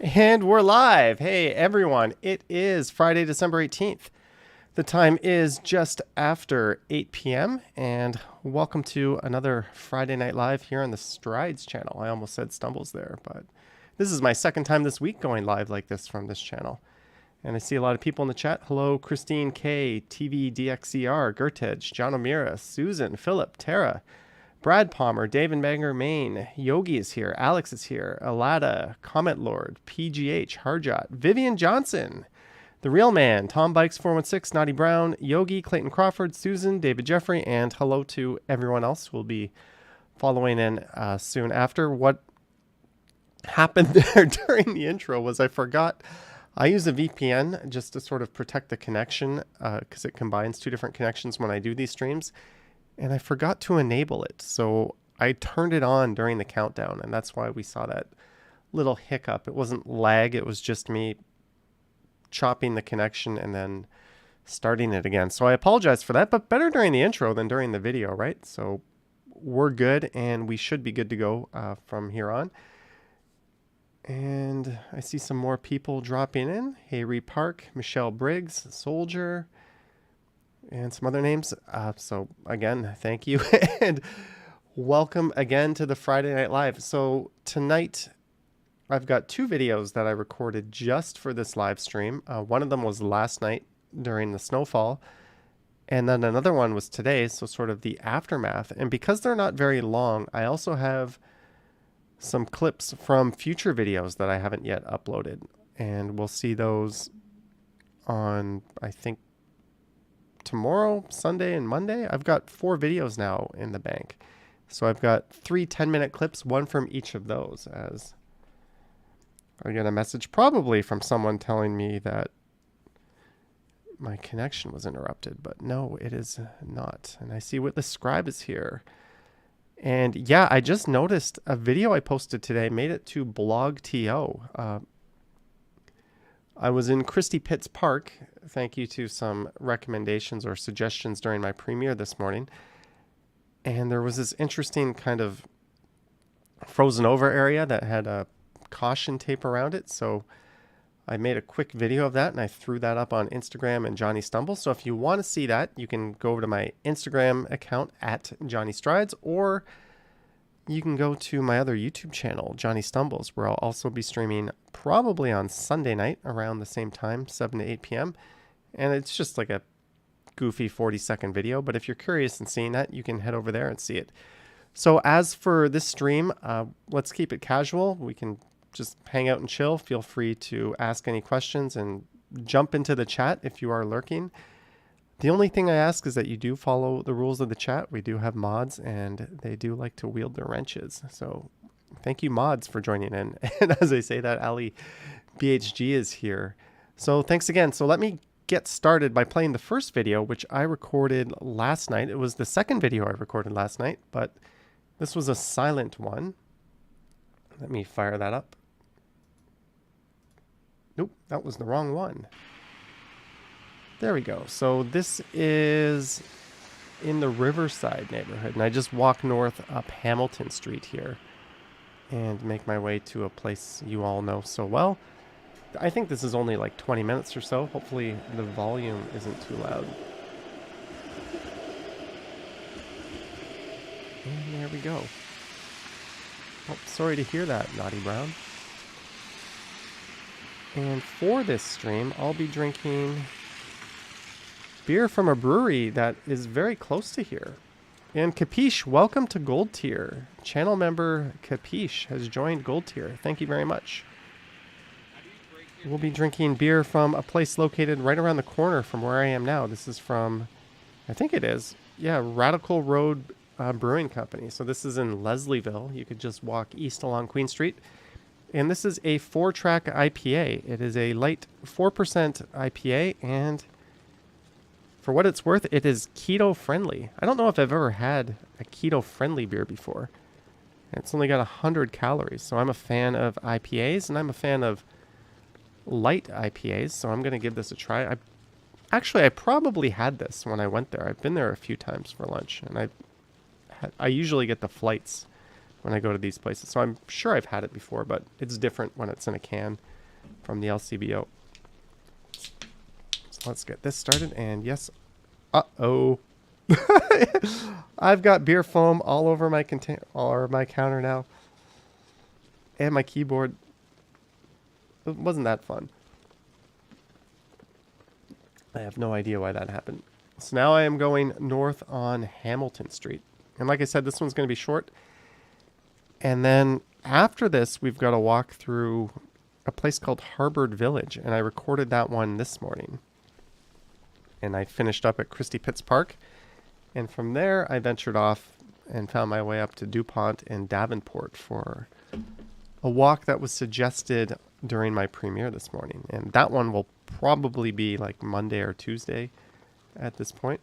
And we're live. Hey, everyone. It is Friday, December 18th. The time is just after 8 p.m. And welcome to another Friday Night Live here on the Strides channel. I almost said Stumbles there, but this is my second time this week going live like this from this channel. And I see a lot of people in the chat. Hello, Christine K, TVDXCR, Gertej, John O'Meara, Susan, Philip, Tara, Brad Palmer, David Banger, Maine, Yogi is here, Alex is here, Alada, Comet Lord, PGH, Harjot, Vivian Johnson, The Real Man, Tom Bikes 416, Naughty Brown, Yogi, Clayton Crawford, Susan, David Jeffrey, and hello to everyone else who will be following in soon after. What happened there during the intro was I forgot. I use a VPN just to sort of protect the connection because it combines two different connections when I do these streams. And I forgot to enable it. So I turned it on during the countdown. And that's why we saw that little hiccup. It wasn't lag. It was just me chopping the connection and then starting it again. So I apologize for that. But better during the intro than during the video, right? So we're good. And we should be good to go from here on. And I see some more people dropping in. Hayrie Park, Michelle Briggs, Soldier, and some other names. So again, thank you. And welcome again to the Friday Night Live. So tonight, I've got two videos that I recorded just for this live stream. One of them was last night during the snowfall. And then another one was today, so sort of the aftermath. And because they're not very long, I also have some clips from future videos that I haven't yet uploaded. And we'll see those on, I think, tomorrow, Sunday, and Monday. I've got 4 videos now in the bank. So I've got 3 10-minute clips, one from each of those, as I get a message probably from someone telling me that my connection was interrupted. But no, it is not. And I see Witless Scribe is here. And yeah, I just noticed a video I posted today made it to BlogTO. I was in Christie Pitts Park. Thank you to some recommendations or suggestions during my premiere this morning. And there was this interesting kind of frozen over area that had a caution tape around it. So I made a quick video of that and I threw that up on Instagram and Johnny Stumbles. So if you want to see that, you can go over to my Instagram account at Johnny Strides, or you can go to my other YouTube channel, Johnny Stumbles, where I'll also be streaming probably on Sunday night around the same time, 7 to 8 p.m. And it's just like a goofy 40-second video. But if you're curious in seeing that, you can head over there and see it. So as for this stream, let's keep it casual. We can just hang out and chill. Feel free to ask any questions and jump into the chat if you are lurking. The only thing I ask is that you do follow the rules of the chat. We do have mods and they do like to wield their wrenches. So thank you, mods, for joining in. And as I say that, Ali BHG is here. So thanks again. So let me get started by playing the first video, which I recorded last night. It was the second video I recorded last night, but this was a silent one. Let me fire that up. Nope, that was the wrong one. There we go. So this is in the Riverside neighborhood, and I just walk north up Hamilton Street here and make my way to a place you all know so well. I think this is only like 20 minutes or so. Hopefully the volume isn't too loud. And there we go. Oh, sorry to hear that, Naughty Brown. And for this stream, I'll be drinking beer from a brewery that is very close to here. And Capiche, welcome to Gold Tier. Channel member Capiche has joined Gold Tier. Thank you very much. We'll be drinking beer from a place located right around the corner from where I am now. This is from, I think it is, yeah, Radical Road Brewing Company. So this is in Leslieville. You could just walk east along Queen Street. And this is a 4-track IPA. It is a light 4% IPA, and for what it's worth, it is keto friendly. I don't know if I've ever had a keto friendly beer before. It's only got 100 calories, so I'm a fan of IPAs, and I'm a fan of light IPAs, so I'm going to give this a try. I probably had this when I went there. I've been there a few times for lunch, and I usually get the flights when I go to these places. So I'm sure I've had it before, but it's different when it's in a can from the LCBO. So let's get this started. And yes, uh-oh. I've got beer foam all over my all over my counter now. And my keyboard. It wasn't that fun. I have no idea why that happened. So now I am going north on Hamilton Street. And like I said, this one's going to be short. And then after this, we've got to walk through a place called Harbour Village. And I recorded that one this morning. And I finished up at Christie Pitts Park. And from there, I ventured off and found my way up to DuPont and Davenport for a walk that was suggested during my premiere this morning. And that one will probably be like Monday or Tuesday at this point.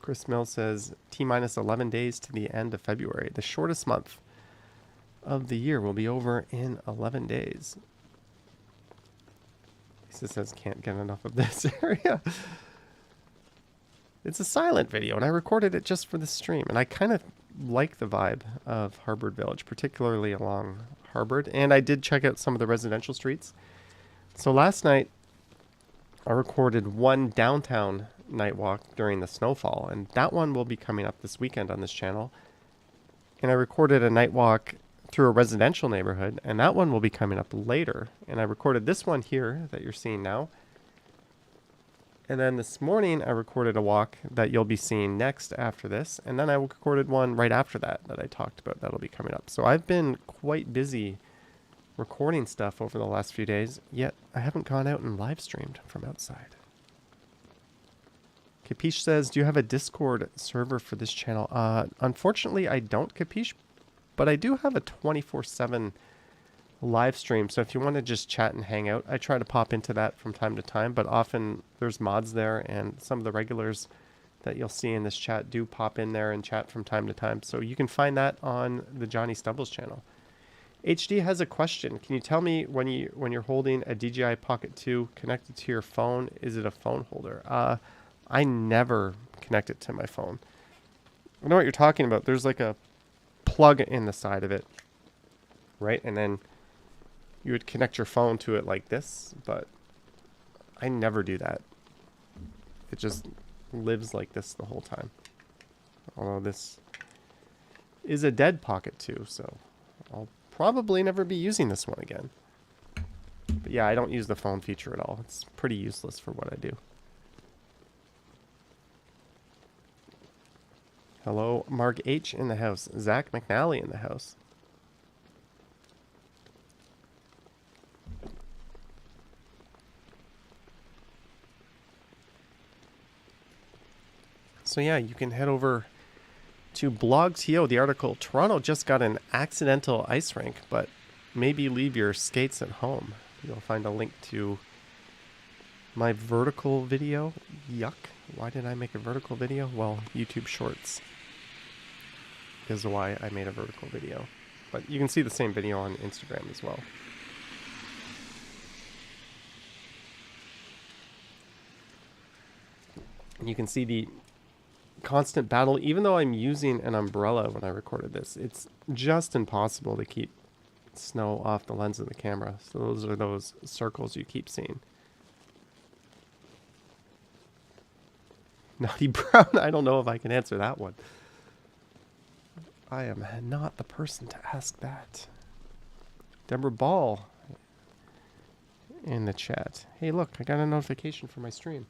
Chris Mills says T-minus 11 days to the end of February. The shortest month of the year will be over in 11 days. Lisa says can't get enough of this area. It's a silent video, and I recorded it just for the stream. And I kind of like the vibe of Harbour Village, particularly along Harbour. And I did check out some of the residential streets. So last night, I recorded one downtown night walk during the snowfall, and that one will be coming up this weekend on this channel. And I recorded a night walk through a residential neighborhood, and that one will be coming up later. And I recorded this one here that you're seeing now. And then this morning, I recorded a walk that you'll be seeing next after this. And then I recorded one right after that I talked about. That'll be coming up. So I've been quite busy recording stuff over the last few days, yet I haven't gone out and live streamed from outside. Capiche says, do you have a Discord server for this channel? Unfortunately, I don't, Capiche, but I do have a 24/7 live stream. So if you want to just chat and hang out, I try to pop into that from time to time, but often there's mods there, and some of the regulars that you'll see in this chat do pop in there and chat from time to time. So you can find that on the Johnny Stubbles channel. HD has a question. Can you tell me when you're holding a DJI Pocket 2 connected to your phone, is it a phone holder? I never connect it to my phone. I know what you're talking about. There's like a plug in the side of it, right? And then you would connect your phone to it like this, but I never do that. It just lives like this the whole time. Although this is a dead Pocket 2, so I'll probably never be using this one again. But yeah, I don't use the phone feature at all. It's pretty useless for what I do. Hello, Mark H. in the house. Zach McNally in the house. So yeah, you can head over to Blog.to, the article, Toronto just got an accidental ice rink, but maybe leave your skates at home. You'll find a link to my vertical video. Yuck. Why did I make a vertical video? Well, YouTube Shorts is why I made a vertical video. But you can see the same video on Instagram as well. You can see the constant battle. Even though I'm using an umbrella when I recorded this, it's just impossible to keep snow off the lens of the camera. So those are those circles you keep seeing. Naughty Brown, I don't know if I can answer that one. I am not the person to ask that. Deborah Ball in the chat. Hey, look, I got a notification for my stream.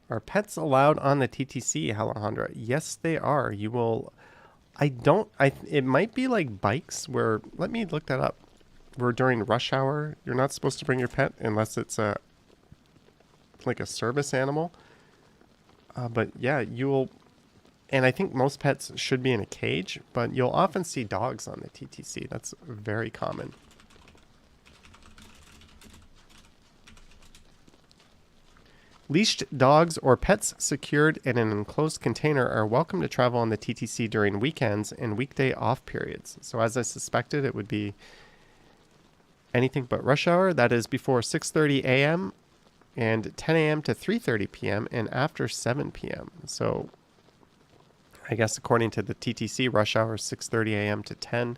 Are pets allowed on the TTC, Alejandra? Yes, they are. You will... it might be like bikes where... Let me look that up. Where during rush hour, you're not supposed to bring your pet unless it's like a service animal. But yeah, you will... And I think most pets should be in a cage, but you'll often see dogs on the TTC. That's very common. Leashed dogs or pets secured in an enclosed container are welcome to travel on the TTC during weekends and weekday off periods. So as I suspected, it would be anything but rush hour. That is before 6:30 a.m. and 10 a.m. to 3:30 p.m. and after 7 p.m. So I guess according to the TTC, rush hour is 6:30 a.m. to 10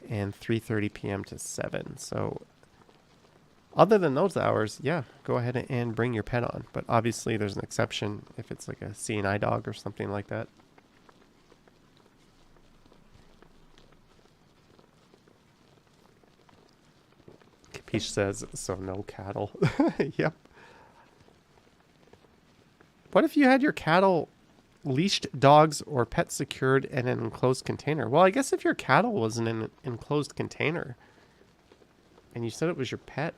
and 3:30 p.m. to 7. So other than those hours, yeah, go ahead and bring your pet on. But obviously there's an exception if it's like a CNI dog or something like that. Capiche says, so no cattle. Yep. What if you had your cattle leashed dogs or pets secured in an enclosed container? Well, I guess if your cattle was in an enclosed container and you said it was your pet,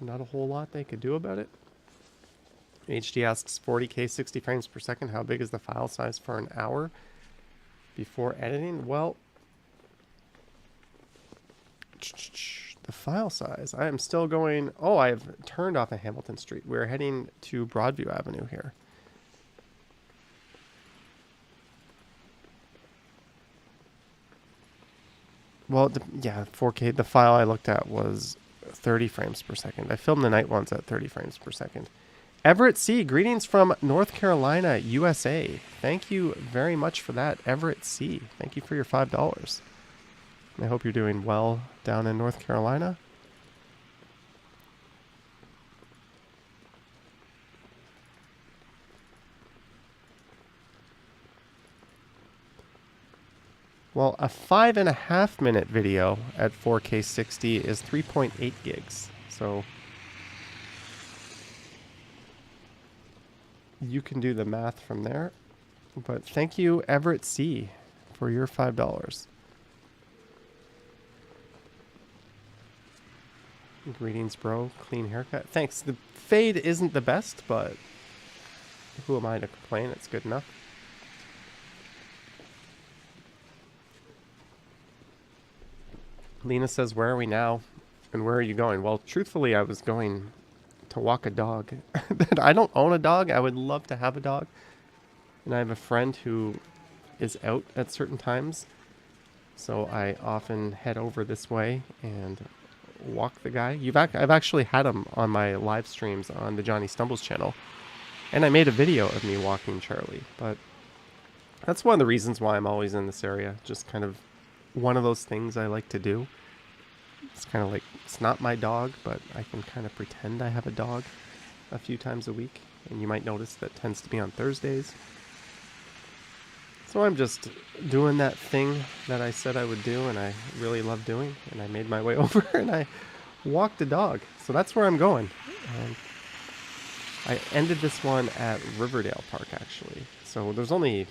not a whole lot they could do about it. HD asks 40K 60 frames per second. How big is the file size for an hour before editing? Well, the file size. I am still going. Oh, I've turned off of Hamilton Street. We're heading to Broadview Avenue here. Well, yeah, 4K. The file I looked at was 30 frames per second. I filmed the night ones at 30 frames per second. Everett C, greetings from North Carolina, USA. Thank you very much for that, Everett C. Thank you for your $5. I hope you're doing well down in North Carolina. Well, a 5.5 minute video at 4K 60 is 3.8 gigs. So you can do the math from there. But thank you, Everett C, for your $5. Greetings, bro. Clean haircut. Thanks. The fade isn't the best, but who am I to complain? It's good enough. Lena says, where are we now? And where are you going? Well, truthfully, I was going to walk a dog. I don't own a dog. I would love to have a dog. And I have a friend who is out at certain times. So I often head over this way and walk the guy. I've actually had him on my live streams on the Johnny Stumbles channel. And I made a video of me walking Charlie. But that's one of the reasons why I'm always in this area. Just kind of one of those things I like to do. It's kind of like, it's not my dog, but I can kind of pretend I have a dog a few times a week. And you might notice that tends to be on Thursdays. So I'm just doing that thing that I said I would do and I really love doing. And I made my way over and I walked a dog. So that's where I'm going. And I ended this one at Riverdale Park, actually. So there's only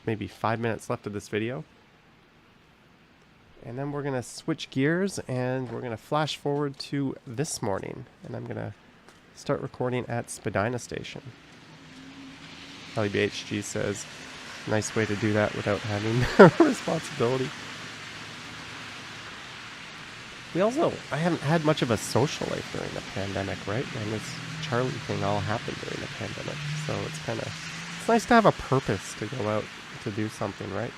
maybe 5 minutes left of this video. And then we're going to switch gears and we're going to flash forward to this morning. And I'm going to start recording at Spadina Station. LBHG says, nice way to do that without having responsibility. I haven't had much of a social life during the pandemic, right? And this Charlie thing all happened during the pandemic. So it's nice to have a purpose to go out to do something, right?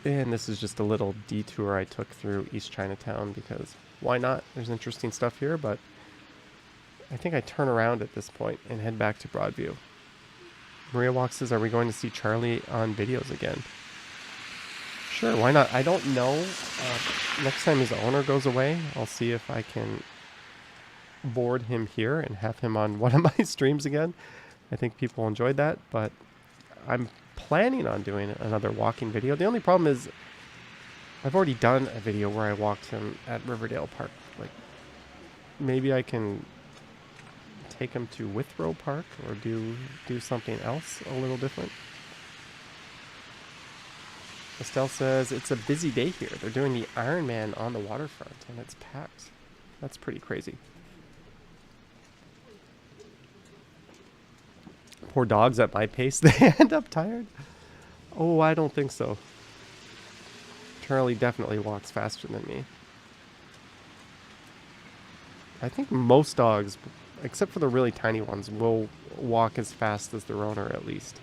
And this is just a little detour I took through East Chinatown because why not? There's interesting stuff here, but I think I turn around at this point and head back to Broadview. Maria Walk says, are we going to see Charlie on videos again? Sure, why not? I don't know. Next time his owner goes away, I'll see if I can board him here and have him on one of my streams again. I think people enjoyed that, but I'm planning on doing another walking video. The only problem is I've already done a video where I walked him at Riverdale Park. Like, maybe I can take him to Withrow Park or do something else a little different. Estelle says, it's a busy day here. They're doing the Ironman on the waterfront and it's packed. That's pretty crazy. Poor dogs at my pace, they end up tired. Oh, I don't think so. Charlie definitely walks faster than me. I think most dogs, except for the really tiny ones, will walk as fast as their owner at least.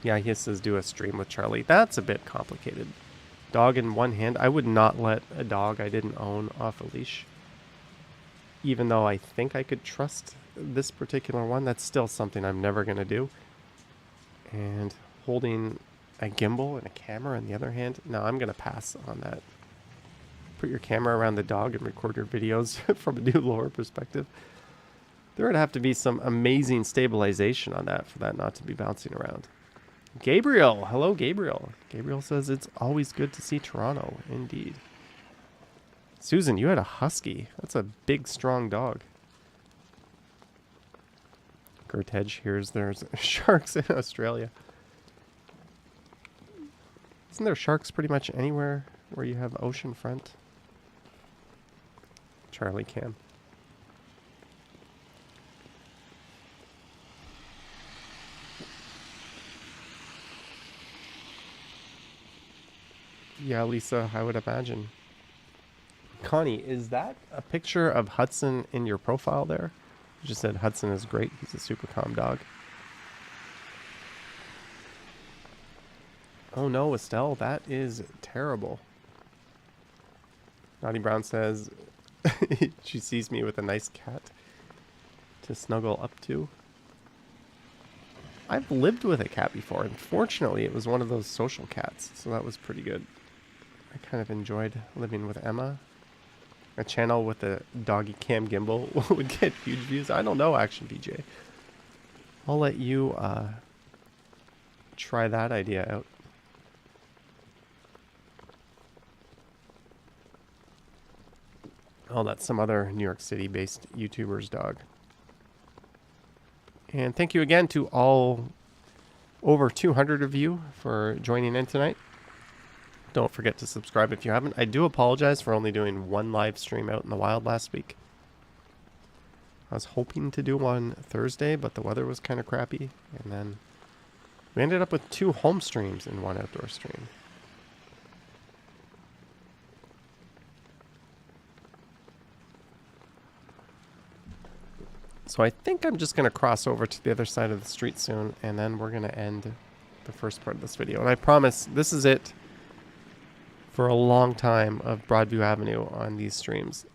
Yeah, he says do a stream with Charlie. That's a bit complicated. Dog in one hand. I would not let a dog I didn't own off a leash. Even though I think I could trust this particular one, that's still something I'm never going to do. And holding a gimbal and a camera in the other hand, no, I'm going to pass on that. Put your camera around the dog and record your videos from a new lower perspective. There would have to be some amazing stabilization on that for that not to be bouncing around. Gabriel. Hello, Gabriel. Gabriel says it's always good to see Toronto. Indeed. Susan, you had a husky. That's a big, strong dog. Gertedge hears there's sharks in Australia. Isn't there sharks pretty much anywhere where you have ocean front? Charlie Cam. Yeah, Lisa, I would imagine. Connie, is that a picture of Hudson in your profile there? You just said Hudson is great. He's a super calm dog. Oh no, Estelle, that is terrible. Naughty Brown says she sees me with a nice cat to snuggle up to. I've lived with a cat before. Unfortunately, it was one of those social cats, so that was pretty good. I kind of enjoyed living with Emma. A channel with a doggy cam gimbal would get huge views. I don't know, Action BJ. I'll let you try that idea out. Oh, that's some other New York City-based YouTuber's dog. And thank you again to all over 200 of you for joining in tonight. Don't forget to subscribe if you haven't. I do apologize for only doing one live stream out in the wild last week. I was hoping to do one Thursday, but the weather was kind of crappy. And then we ended up with 2 home streams and 1 outdoor stream. So I think I'm just going to cross over to the other side of the street soon, and then we're going to end the first part of this video. And I promise this is it for a long time of Broadview Avenue on these streams.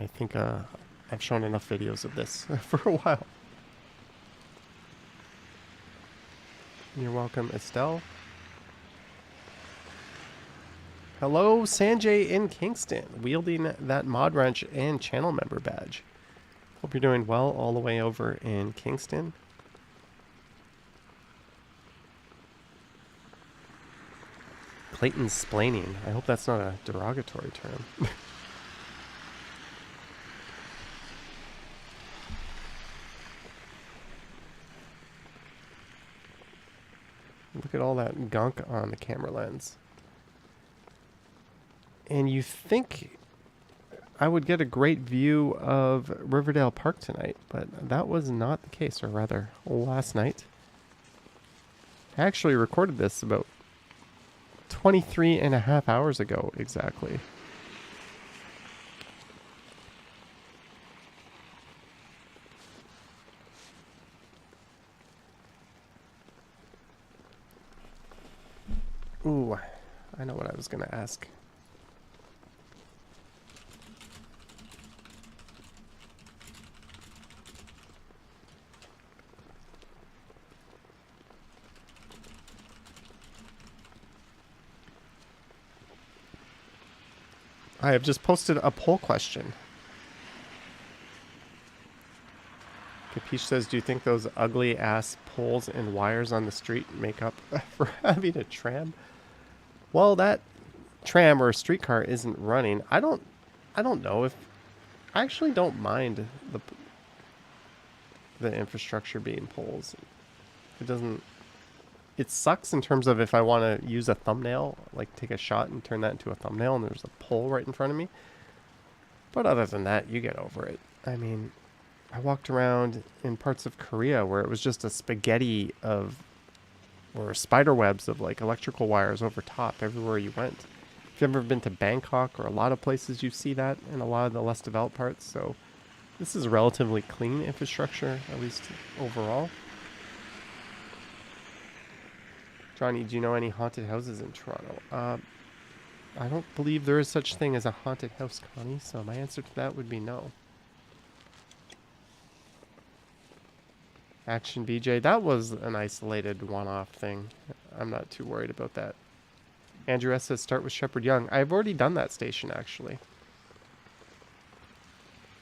I think I've shown enough videos of this for a while. You're welcome, Estelle. Hello, Sanjay in Kingston, wielding that Mod Wrench and channel member badge. Hope you're doing well all the way over in Kingston. Clayton's splaining. I hope that's not a derogatory term. Look at all that gunk on the camera lens. And you think I would get a great view of Riverdale Park tonight, but that was not the case, or rather, last night. I actually recorded this about 23 and a half hours ago, exactly. Ooh, I know what I was going to ask. I have just posted a poll question. Capiche says, do you think those ugly ass poles and wires on the street make up for having a tram? Well, that tram or streetcar isn't running. I don't know if I actually don't mind the infrastructure being poles. It sucks in terms of if I want to use a thumbnail, like take a shot and turn that into a thumbnail and there's a pole right in front of me. But other than that, you get over it. I mean, I walked around in parts of Korea where it was just a spaghetti or spider webs of like electrical wires over top everywhere you went. If you've ever been to Bangkok or a lot of places, you see that in a lot of the less developed parts. So this is relatively clean infrastructure, at least overall. Johnny, do you know any haunted houses in Toronto? I don't believe there is such thing as a haunted house, Connie, so my answer to that would be no. Action BJ, that was an isolated one-off thing. I'm not too worried about that. Andrew S. says start with Shepherd Young. I've already done that station, actually.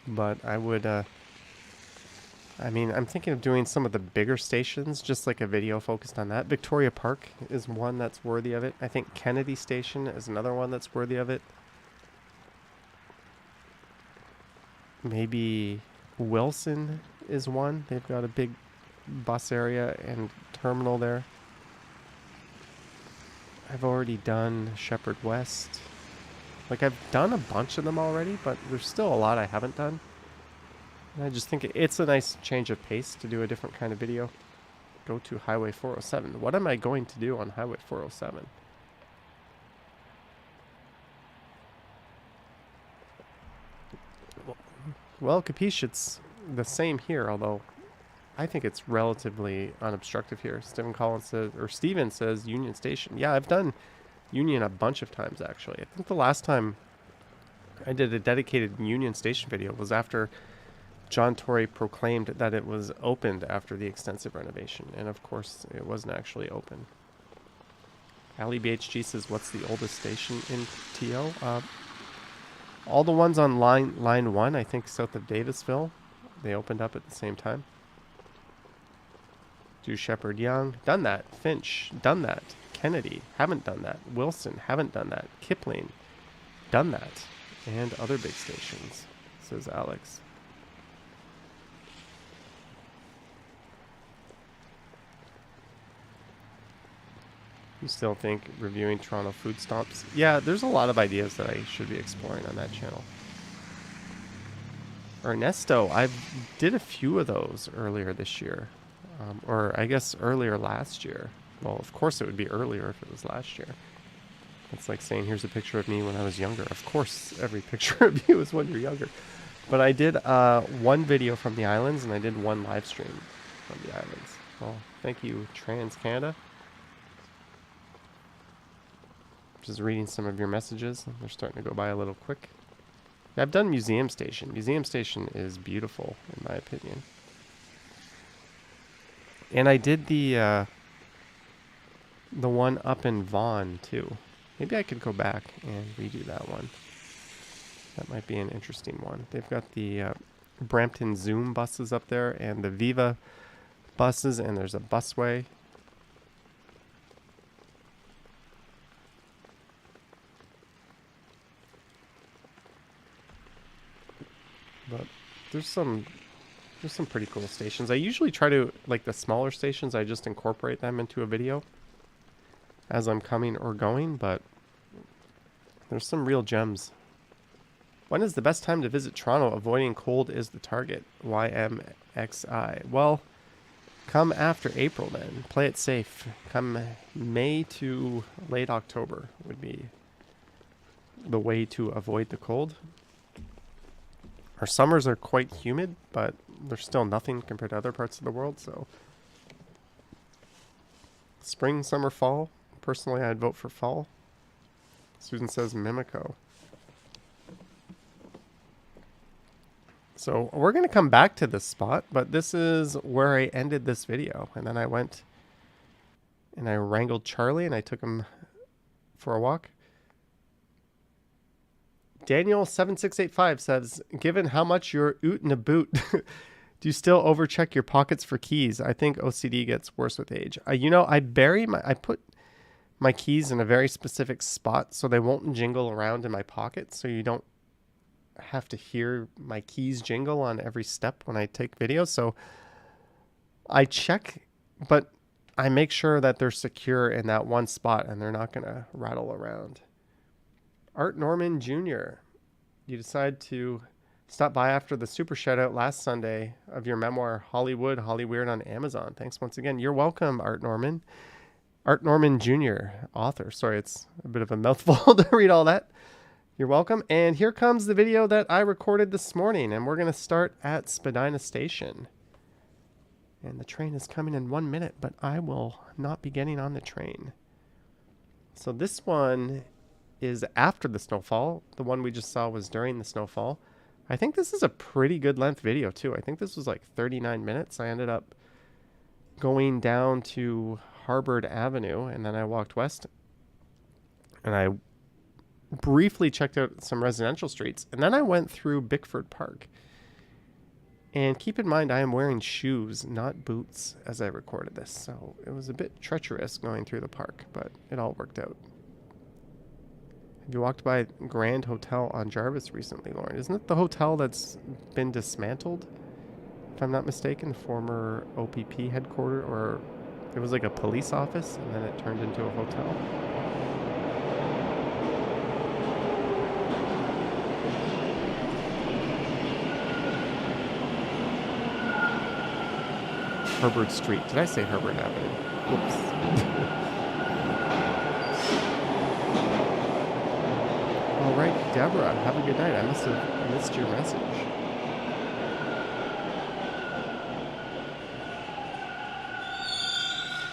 But I would, I mean, I'm thinking of doing some of the bigger stations, just like a video focused on that. Victoria Park is one that's worthy of it. I think Kennedy Station is another one that's worthy of it. Maybe Wilson is one. They've got a big bus area and terminal there. I've already done Shepherd West. Like, I've done a bunch of them already, but there's still a lot I haven't done. And I just think it's a nice change of pace to do a different kind of video. Go to Highway 407. What am I going to do on Highway 407? Well, Capiche, it's the same here, although I think it's relatively unobstructive here. Steven says Union Station. Yeah, I've done Union a bunch of times, actually. I think the last time I did a dedicated Union Station video was after John Tory proclaimed that it was opened after the extensive renovation. And of course, it wasn't actually open. Ali BHG says, what's the oldest station in TO? All the ones on line 1, I think south of Davisville, they opened up at the same time. Do Shepherd Young, done that. Finch, done that. Kennedy, haven't done that. Wilson, haven't done that. Kipling, done that. And other big stations, says Alex. You still think reviewing Toronto food stops? Yeah, there's a lot of ideas that I should be exploring on that channel. Ernesto, I did a few of those earlier this year. Or I guess earlier last year. Well, of course it would be earlier if it was last year. It's like saying, here's a picture of me when I was younger. Of course, every picture of you is when you're younger. But I did one video from the islands, and I did one live stream from the islands. Well, thank you, Trans Canada. Just reading some of your messages. They're starting to go by a little quick. I've done Museum Station. Museum Station is beautiful, in my opinion. And I did the one up in Vaughan, too. Maybe I could go back and redo that one. That might be an interesting one. They've got the Brampton Zoom buses up there and the Viva buses, and there's a busway. But there's some pretty cool stations. I usually try to, like the smaller stations, I just incorporate them into a video as I'm coming or going, but there's some real gems. When is the best time to visit Toronto? Avoiding cold is the target. YMXI. Well, come after April then. Play it safe. Come May to late October would be the way to avoid the cold. Our summers are quite humid, but there's still nothing compared to other parts of the world, so. Spring, summer, fall. Personally, I'd vote for fall. Susan says Mimico. So we're going to come back to this spot, but this is where I ended this video. And then I went and I wrangled Charlie and I took him for a walk. Daniel7685 says, given how much you're oot in a boot, do you still overcheck your pockets for keys? I think OCD gets worse with age. I put my keys in a very specific spot so they won't jingle around in my pocket, so you don't have to hear my keys jingle on every step when I take videos. So I check, but I make sure that they're secure in that one spot and they're not going to rattle around. Art Norman Jr., you decide to stop by after the super shout out last Sunday of your memoir, Hollywood, Hollyweird on Amazon. Thanks once again. You're welcome, Art Norman. Art Norman Jr., author. Sorry, it's a bit of a mouthful to read all that. You're welcome. And here comes the video that I recorded this morning, and we're going to start at Spadina Station. And the train is coming in 1 minute, but I will not be getting on the train. So this one is after the snowfall. The one we just saw was during the snowfall. I think this is a pretty good length video too. I think this was like 39 minutes. I ended up going down to Harvard Avenue, and then I walked west, and I briefly checked out some residential streets, and then I went through Bickford Park. And keep in mind, I am wearing shoes, not boots, as I recorded this, so it was a bit treacherous going through the park, but it all worked out. Have you walked by Grand Hotel on Jarvis recently, Lauren? Isn't it the hotel that's been dismantled? If I'm not mistaken, former OPP headquarters, or it was like a police office, and then it turned into a hotel. Herbert Street. Did I say Herbert Avenue? Whoops. All right, Deborah, have a good night. I must have missed your message.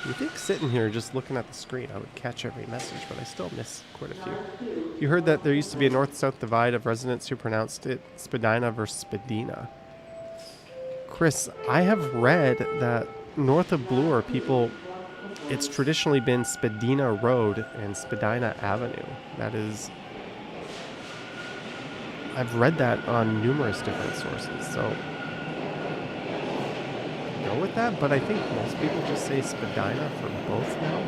You think sitting here just looking at the screen I would catch every message, but I still miss quite a few. You heard that there used to be a north-south divide of residents who pronounced it Spadina versus Spadina. Chris, I have read that north of Bloor, it's traditionally been Spadina Road and Spadina Avenue. That is, I've read that on numerous different sources, so go with that, but I think most people just say Spadina for both now.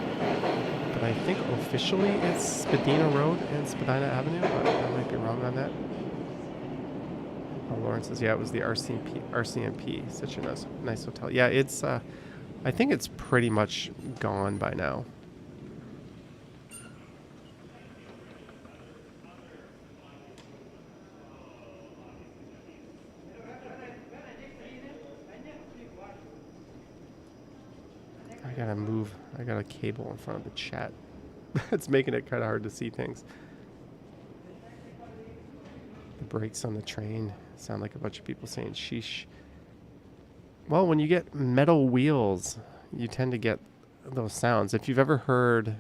But I think officially it's Spadina Road and Spadina Avenue, but I might be wrong on that. Oh, Lauren says, yeah, it was the RCMP. Such a nice hotel. Yeah, it's, I think it's pretty much gone by now. I got a cable in front of the chat. It's making it kind of hard to see things. The brakes on the train sound like a bunch of people saying sheesh. Well, when you get metal wheels, you tend to get those sounds. If you've ever heard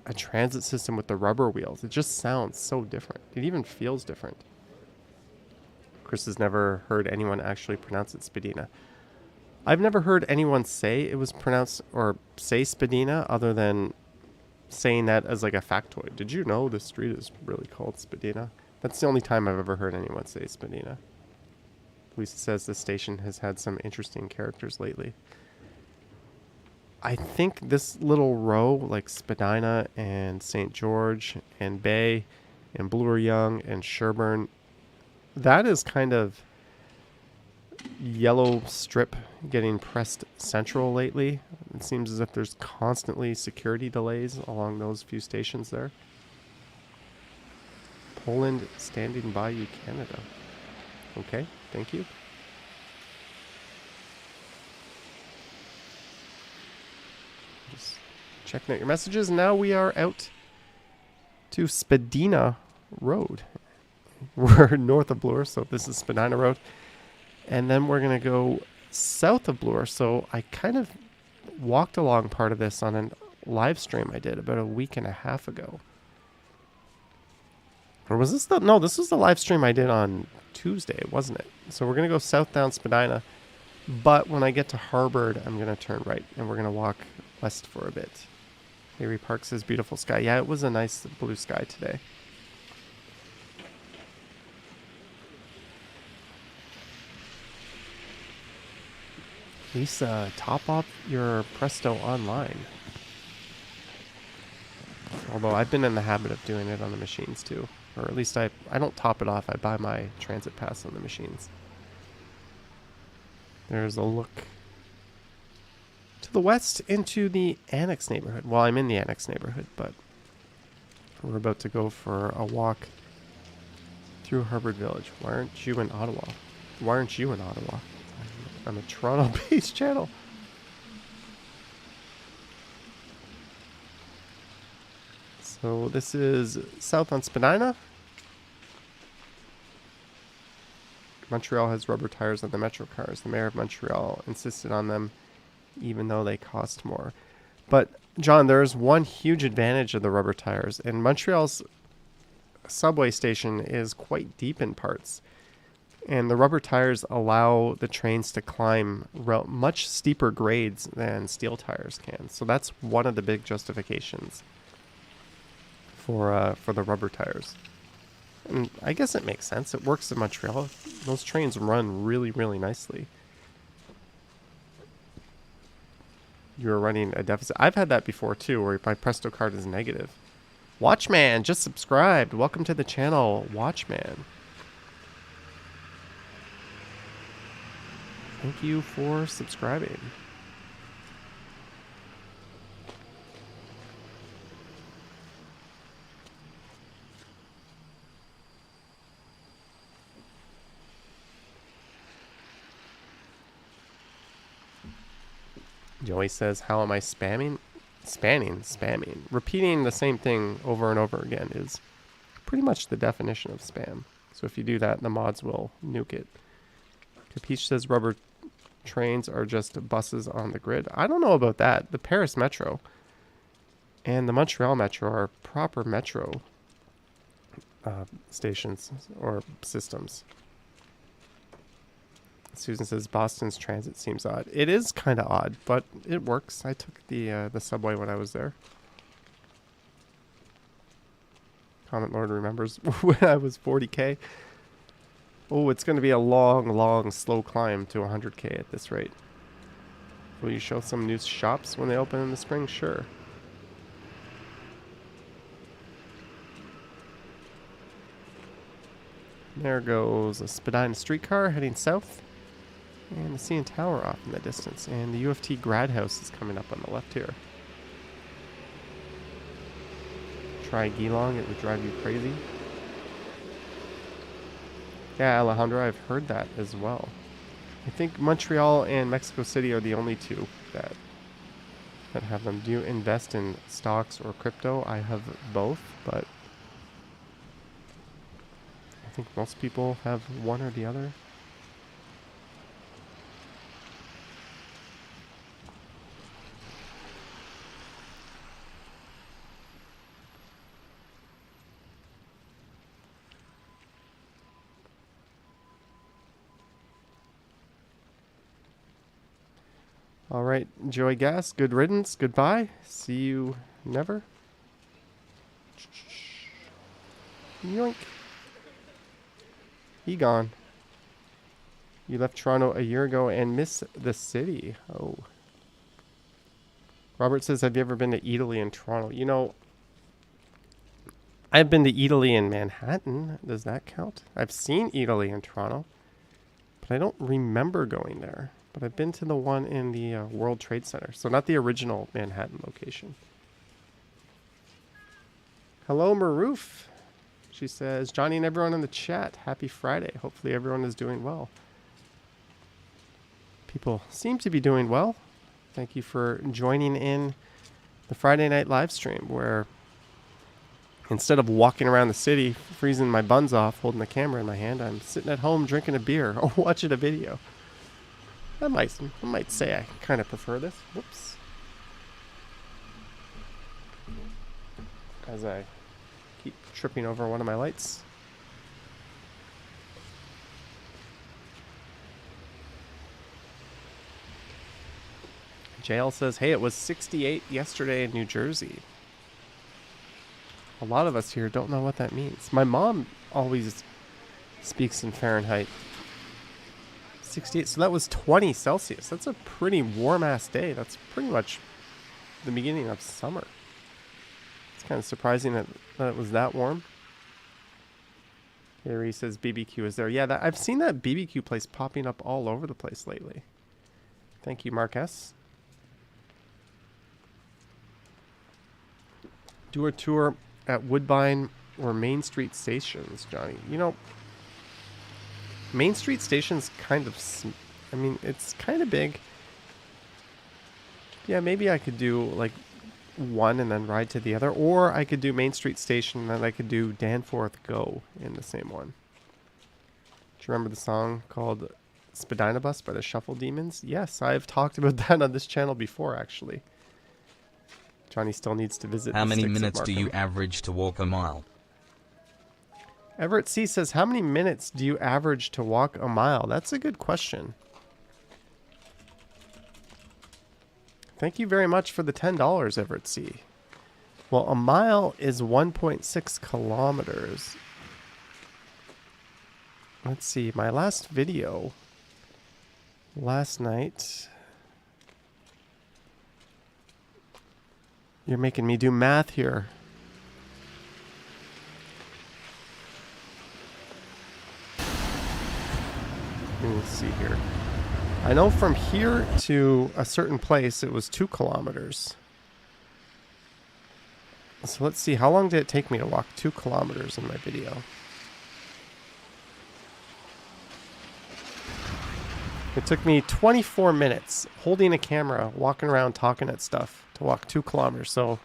a transit system with the rubber wheels, it just sounds so different. It even feels different. Chris has never heard anyone actually pronounce it Spadina. I've never heard anyone say it was pronounced or say Spadina other than saying that as like a factoid. Did you know the street is really called Spadina? That's the only time I've ever heard anyone say Spadina. Lisa says the station has had some interesting characters lately. I think this little row, like Spadina and St. George and Bay and Bloor Young and Sherburne, that is kind of yellow strip getting pressed central lately. It seems as if there's constantly security delays along those few stations there. Poland standing by you, Canada. Okay, thank you. Just checking out your messages. Now we are out to Spadina Road. We're north of Bloor, so this is Spadina Road. And then we're going to go south of Bloor. So I kind of walked along part of this on a live stream I did about a week and a half ago. Or was this no, this was the live stream I did on Tuesday, wasn't it? So we're going to go south down Spadina. But when I get to Harvard, I'm going to turn right. And we're going to walk west for a bit. Harry Park says beautiful sky. Yeah, it was a nice blue sky today. Lisa, top off your Presto online. Although I've been in the habit of doing it on the machines too. Or at least I don't top it off. I buy my transit pass on the machines. There's a look to the west into the Annex neighborhood. Well, I'm in the Annex neighborhood, but we're about to go for a walk through Harvard Village. Why aren't you in Ottawa? Why aren't you in Ottawa? I'm a Toronto-based channel. So this is south on Spadina. Montreal has rubber tires on the metro cars. The mayor of Montreal insisted on them even though they cost more. But, John, there's one huge advantage of the rubber tires. And Montreal's subway station is quite deep in parts. And the rubber tires allow the trains to climb much steeper grades than steel tires can. So that's one of the big justifications for the rubber tires. And I guess it makes sense. It works in Montreal. Those trains run really, really nicely. You're running a deficit. I've had that before too, where my Presto card is negative. Watchman just subscribed. Welcome to the channel, Watchman. Thank you for subscribing. Joey says, how am I spamming? Spamming. Repeating the same thing over and over again is pretty much the definition of spam. So if you do that, the mods will nuke it. Capiche says rubber trains are just buses on the grid. I don't know about that. The Paris Metro and the Montreal Metro are proper metro stations or systems. Susan says Boston's transit seems odd. It is kind of odd, but it works. I took the subway when I was there. Comment Lord remembers when I was 40K. Oh, it's going to be a long, long, slow climb to 100K at this rate. Will you show some new shops when they open in the spring? Sure. There goes a Spadina streetcar heading south. And the CN Tower off in the distance. And the U of T grad house is coming up on the left here. Try Geelong, it would drive you crazy. Yeah, Alejandro, I've heard that as well. I think Montreal and Mexico City are the only two that have them. Do you invest in stocks or crypto? I have both, but I think most people have one or the other. All right, Joey Gas, good riddance, goodbye. See you never. Yoink. He gone. You left Toronto a year ago and miss the city. Oh. Robert says, have you ever been to Italy in Toronto? You know, I've been to Italy in Manhattan. Does that count? I've seen Italy in Toronto, but I don't remember going there. But I've been to the one in the World Trade Center. So not the original Manhattan location. Hello, Maroof. She says, Johnny and everyone in the chat, happy Friday. Hopefully everyone is doing well. People seem to be doing well. Thank you for joining in the Friday night live stream where instead of walking around the city, freezing my buns off, holding the camera in my hand, I'm sitting at home drinking a beer or watching a video. I might say I kind of prefer this. Whoops. As I keep tripping over one of my lights. JL says, hey, it was 68 yesterday in New Jersey. A lot of us here don't know what that means. My mom always speaks in Fahrenheit. 68, so that was 20 Celsius. That's a pretty warm-ass day. That's pretty much the beginning of summer. It's kind of surprising that it was that warm. Here he says BBQ is there. Yeah, I've seen that BBQ place popping up all over the place lately. Thank you, Mark S. Do a tour at Woodbine or Main Street stations, Johnny. You know, Main Street Station's kind of, it's kind of big. Yeah, maybe I could do, like, one and then ride to the other, or I could do Main Street Station and then I could do Danforth Go in the same one. Do you remember the song called Spadina Bus by the Shuffle Demons? Yes, I've talked about that on this channel before, actually. Johnny still needs to visit. How many minutes do you average to walk a mile? Everett C says, how many minutes do you average to walk a mile? That's a good question. Thank you very much for the $10, Everett C. Well, a mile is 1.6 kilometers. Let's see, my last video last night. You're making me do math here. Let's see here. I know from here to a certain place it was 2 kilometers. So let's see, how long did it take me to walk 2 kilometers in my video? It took me 24 minutes holding a camera, walking around, talking at stuff to walk 2 kilometers. So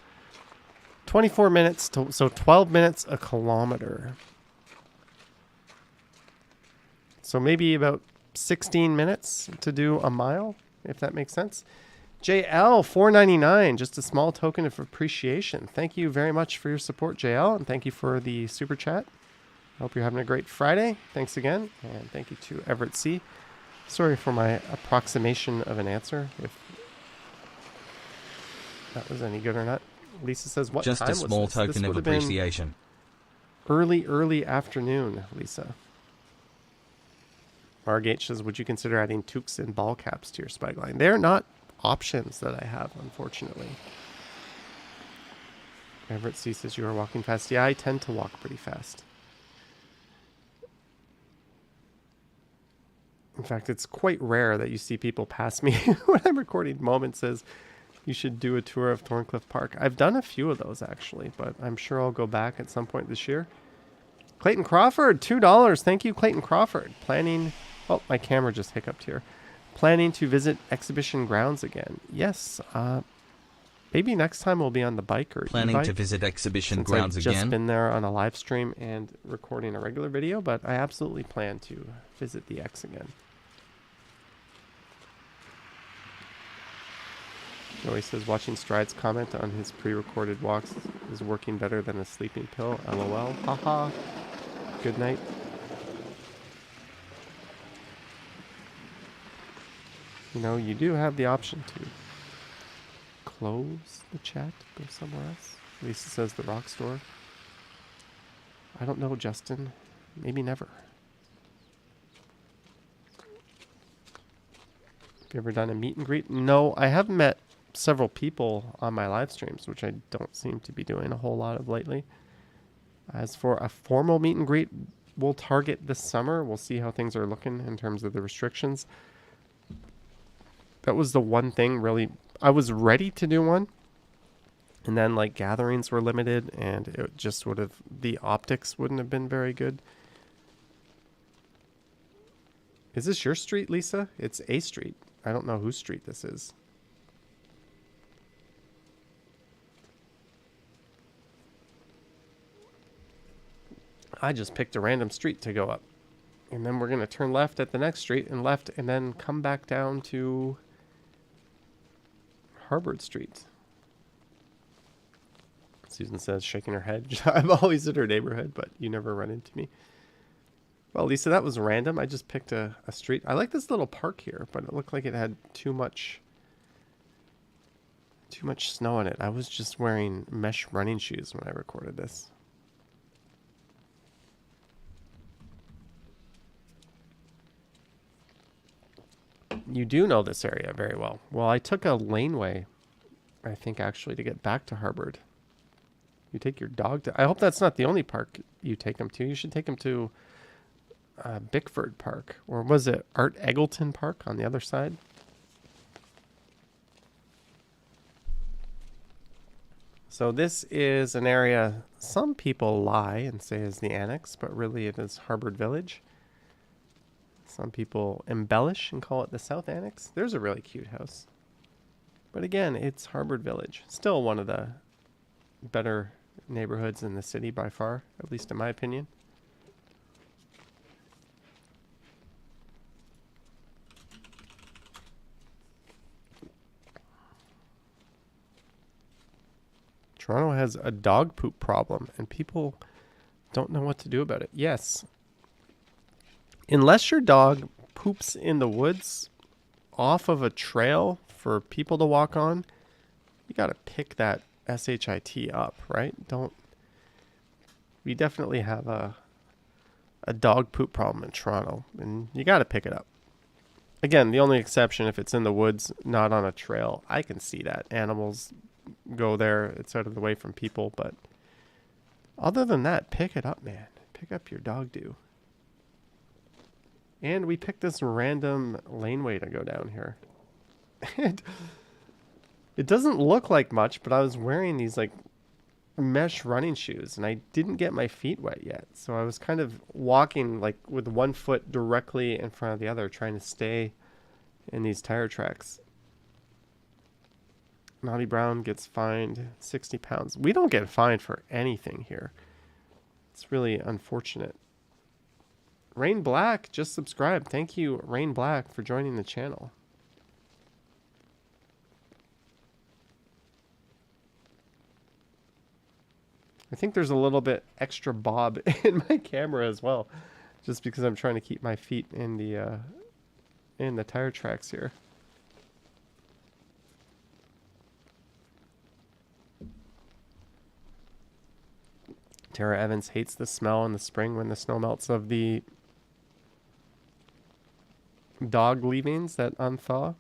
24 minutes, so 12 minutes a kilometer. So maybe about 16 minutes to do a mile, if that makes sense. JL, $4.99, just a small token of appreciation. Thank you very much for your support, JL, and thank you for the super chat. I hope you're having a great Friday. Thanks again, and thank you to Everett C. Sorry for my approximation of an answer, if that was any good or not. Lisa says, what just time was this? Just a small token of appreciation. Early afternoon, Lisa. Margate says, would you consider adding toques and ball caps to your spikeline? They're not options that I have, unfortunately. Everett C says, you are walking fast. Yeah, I tend to walk pretty fast. In fact, it's quite rare that you see people pass me when I'm recording. Moment says, you should do a tour of Thorncliffe Park. I've done a few of those, actually, but I'm sure I'll go back at some point this year. Clayton Crawford, $2. Thank you, Clayton Crawford. Planning... Oh, my camera just hiccuped here. Planning to visit exhibition grounds again. Yes. Maybe next time we'll be on the bike or planning e-bike, to visit exhibition since grounds I've again. just been there on a live stream and recording a regular video, but I absolutely plan to visit the X again. Joey says, watching Stride's comment on his pre-recorded walks is working better than a sleeping pill. LOL. Haha. Good night. You know, you do have the option to close the chat, go somewhere else. Lisa says the rock store. I don't know, Justin. Maybe never. Have you ever done a meet and greet? No, I have met several people on my live streams, which I don't seem to be doing a whole lot of lately. As for a formal meet and greet, we'll target this summer. We'll see how things are looking in terms of the restrictions. That was the one thing really, I was ready to do one. And then like gatherings were limited and it just would have, the optics wouldn't have been very good. Is this your street, Lisa? It's A Street. I don't know whose street this is. I just picked a random street to go up. And then we're going to turn left at the next street and left and then come back down to Harvard Street. Susan says, shaking her head. I'm always in her neighborhood, but you never run into me. Well, Lisa, that was random. I just picked a street. I like this little park here, but it looked like it had too much snow in it. I was just wearing mesh running shoes when I recorded this. You do know this area very well. Well, I took a laneway, I think, actually, to get back to Harvard. You take your dog to... I hope that's not the only park you take them to. You should take them to Bickford Park. Or was it Art Eggleton Park on the other side? So this is an area some people lie and say is the annex, but really it is Harvard Village. Some people embellish and call it the South Annex. There's a really cute house. But again, it's Harvard Village. Still one of the better neighborhoods in the city by far, at least in my opinion. Toronto has a dog poop problem, and people don't know what to do about it. Yes. Unless your dog poops in the woods off of a trail for people to walk on, you got to pick that SHIT up, right? We definitely have a dog poop problem in Toronto, and you got to pick it up. Again, the only exception if it's in the woods, not on a trail. I can see that. Animals go there. It's out of the way from people, but other than that, pick it up, man. Pick up your dog do. And we picked this random laneway to go down here. And it doesn't look like much, but I was wearing these like mesh running shoes and I didn't get my feet wet yet. So I was kind of walking like with one foot directly in front of the other, trying to stay in these tire tracks. Naughty Brown gets fined 60 pounds. We don't get fined for anything here. It's really unfortunate. Rain Black just subscribed. Thank you, Rain Black, for joining the channel. I think there's a little bit extra bob in my camera as well, just because I'm trying to keep my feet in the tire tracks here. Tara Evans hates the smell in the spring when the snow melts of the dog leavings that unthaw.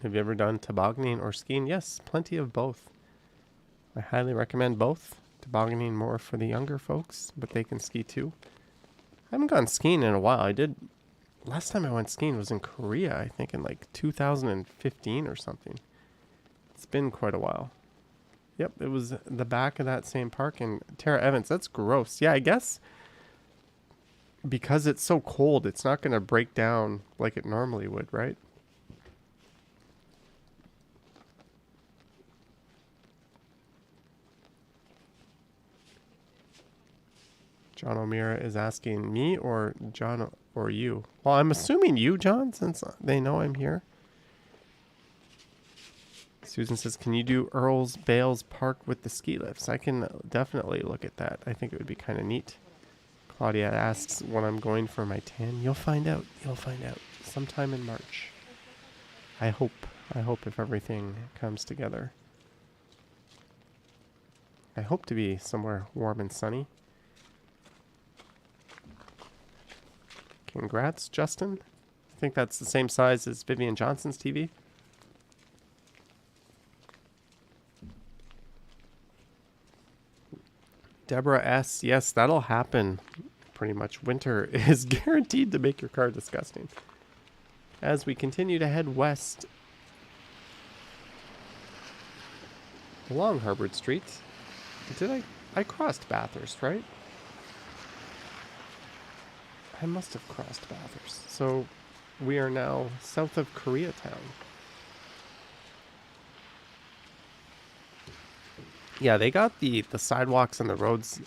Have you ever done tobogganing or skiing? Yes, plenty of both. I highly recommend both. Tobogganing more for the younger folks, but they can ski too. I haven't gone skiing in a while. Last time I went skiing was in Korea, I think in like 2015 or something. It's been quite a while. Yep, it was the back of that same park in Tara Evans. That's gross. Yeah, I guess because it's so cold, it's not going to break down like it normally would, right? John O'Meara is asking me or John or you. Well, I'm assuming you, John, since they know I'm here. Susan says, can you do Earl's Bales Park with the ski lifts? I can definitely look at that. I think it would be kind of neat. Claudia asks when I'm going for my tan. You'll find out. You'll find out sometime in March. I hope if everything comes together. I hope to be somewhere warm and sunny. Congrats, Justin. I think that's the same size as Vivian Johnson's TV. Deborah S. Yes, that'll happen. Pretty much winter is guaranteed to make your car disgusting. As we continue to head west along Harvard Street. I crossed Bathurst, right? I must have crossed Bathurst. So we are now south of Koreatown. Yeah, they got the sidewalks and the roads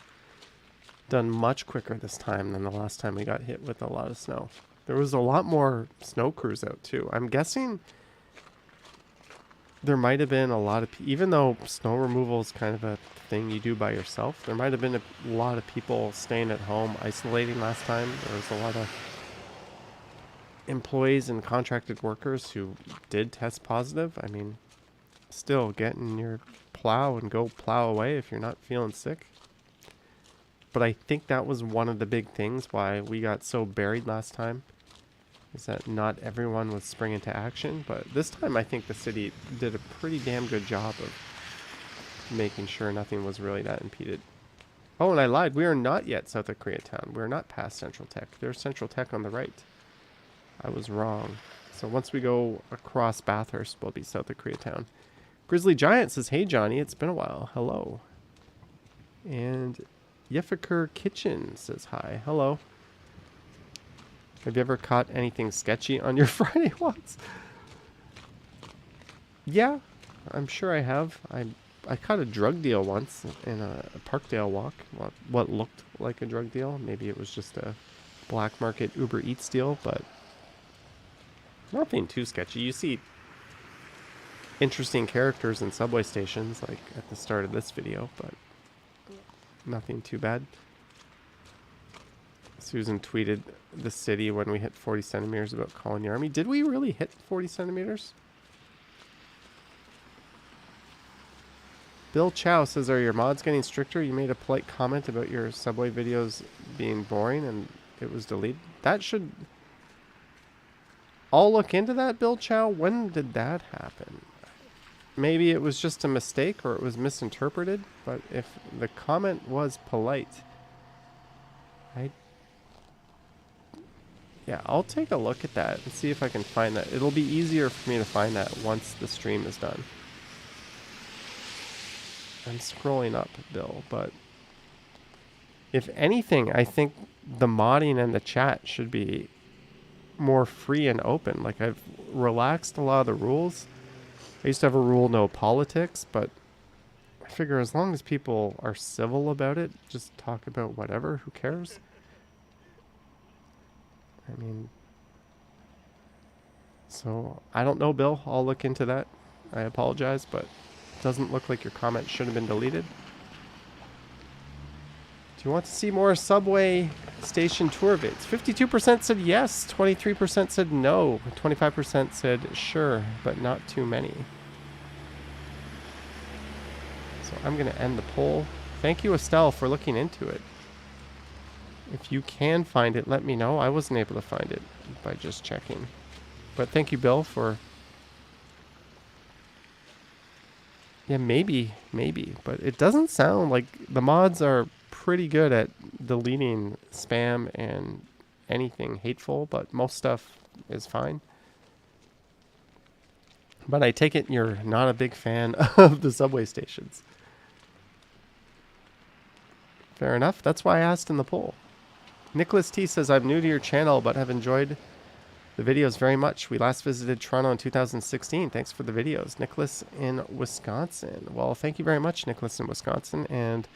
done much quicker this time than the last time we got hit with a lot of snow. There was a lot more snow crews out too. I'm guessing there might have been a lot of, even though snow removal is kind of a thing you do by yourself, there might have been a lot of people staying at home, isolating last time. There was a lot of employees and contracted workers who did test positive. I mean, still get in your plow and go plow away if you're not feeling sick. But I think that was one of the big things why we got so buried last time, is that not everyone was springing to action. But this time I think the city did a pretty damn good job of making sure nothing was really that impeded. Oh, and I lied. We are not yet south of Koreatown. We're not past Central Tech. There's Central Tech on the right. I was wrong. So once we go across Bathurst, we'll be south of Koreatown. Grizzly Giant says, hey, Johnny, it's been a while. Hello. And Yifiker Kitchen says hi. Hello. Have you ever caught anything sketchy on your Friday walks? Yeah, I'm sure I have. I caught a drug deal once in a Parkdale walk. What looked like a drug deal. Maybe it was just a black market Uber Eats deal, but nothing too sketchy. You see interesting characters in subway stations, like at the start of this video, but nothing too bad. Susan tweeted the city when we hit 40 centimeters about calling the army. Did we really hit 40 centimeters? Bill Chow says, are your mods getting stricter? You made a polite comment about your subway videos being boring and it was deleted. That should... I'll look into that, Bill Chow. When did that happen? Maybe it was just a mistake or it was misinterpreted, but if the comment was polite, yeah, I'll take a look at that and see if I can find that. It'll be easier for me to find that once the stream is done. I'm scrolling up, Bill, but if anything, I think the modding and the chat should be more free and open. Like, I've relaxed a lot of the rules. I used to have a rule, no politics, but I figure as long as people are civil about it, just talk about whatever, who cares? I mean, so I don't know, Bill. I'll look into that. I apologize, but it doesn't look like your comment should have been deleted. Do you want to see more subway station tour vids? 52% said yes, 23% said no, 25% said sure, but not too many. So I'm going to end the poll. Thank you, Estelle, for looking into it. If you can find it, let me know. I wasn't able to find it by just checking. But thank you, Bill, for... Yeah, maybe. But it doesn't sound like... The mods are pretty good at deleting spam and anything hateful, but most stuff is fine. But I take it you're not a big fan of the subway stations. Fair enough. That's why I asked in the poll. Nicholas T says, I'm new to your channel, but have enjoyed the videos very much. We last visited Toronto in 2016. Thanks for the videos. Nicholas in Wisconsin. Well, thank you very much, Nicholas in Wisconsin. And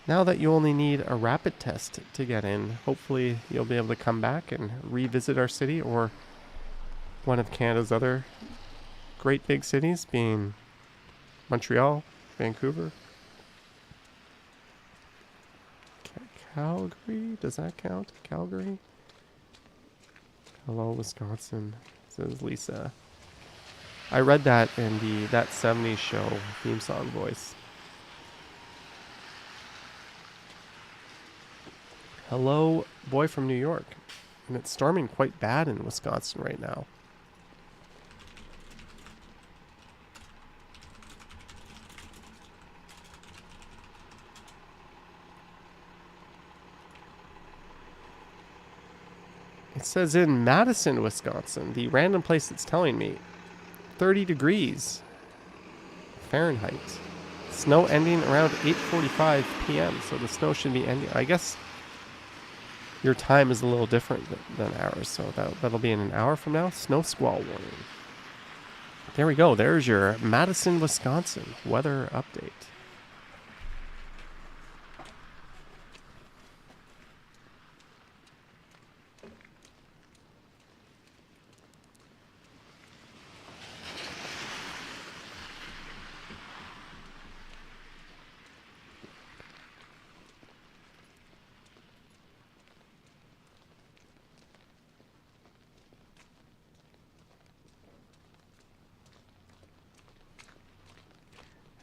now that you only need a rapid test to get in, hopefully you'll be able to come back and revisit our city or one of Canada's other great big cities, being Montreal, Vancouver, Calgary. Does that count? Calgary? Hello, Wisconsin, says Lisa. I read that in the That 70s Show theme song voice. Hello, boy from New York. And it's storming quite bad in Wisconsin right now. It says in Madison, Wisconsin, the random place it's telling me, 30 degrees Fahrenheit. Snow ending around 8:45 p.m. So the snow should be ending. I guess your time is a little different than ours. So that'll be in an hour from now. Snow squall warning. There we go. There's your Madison, Wisconsin weather update.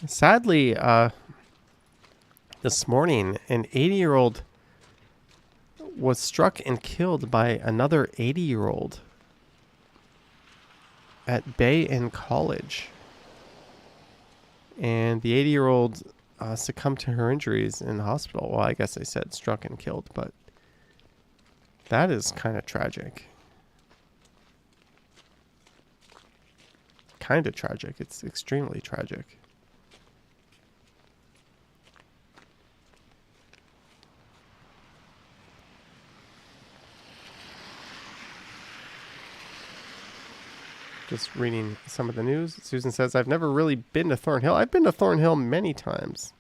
Sadly, this morning, an 80-year-old was struck and killed by another 80-year-old at Bay Inn College. And the 80-year-old succumbed to her injuries in the hospital. Well, I guess I said struck and killed, but that is kind of tragic. Kind of tragic. It's extremely tragic. Just reading some of the news. Susan says, I've never really been to Thornhill. I've been to Thornhill many times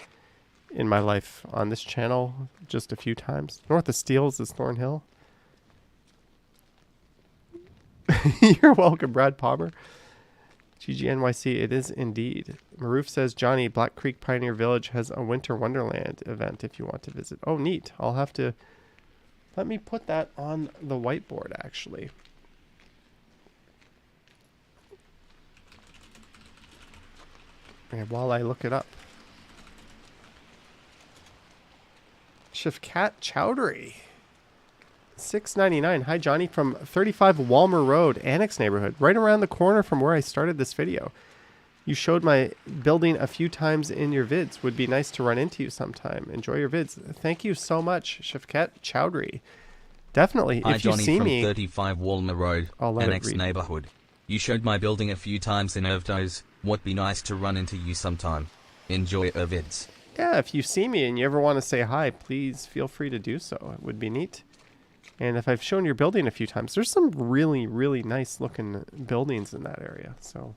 in my life on this channel, just a few times. North of Steeles is Thornhill. You're welcome, Brad Palmer. GGNYC, it is indeed. Maroof says, Johnny, Black Creek Pioneer Village has a Winter Wonderland event if you want to visit. Oh, neat. I'll have to... Let me put that on the whiteboard, actually. And while I look it up. Shifkat Chowdhury. $6.99. Hi, Johnny, from 35 Walmer Road, Annex neighborhood, right around the corner from where I started this video. You showed my building a few times in your vids. Would be nice to run into you sometime. Enjoy your vids. Thank you so much, Shifkat Chowdhury. Definitely. Hi, if you Johnny, see from me, 35 Walmer Road, Annex neighborhood. You showed my building a few times in Ovtos. Would be nice to run into you sometime. Enjoy your vids. Yeah, if you see me and you ever want to say hi, please feel free to do so. It would be neat. And if I've shown your building a few times, there's some really, really nice looking buildings in that area. So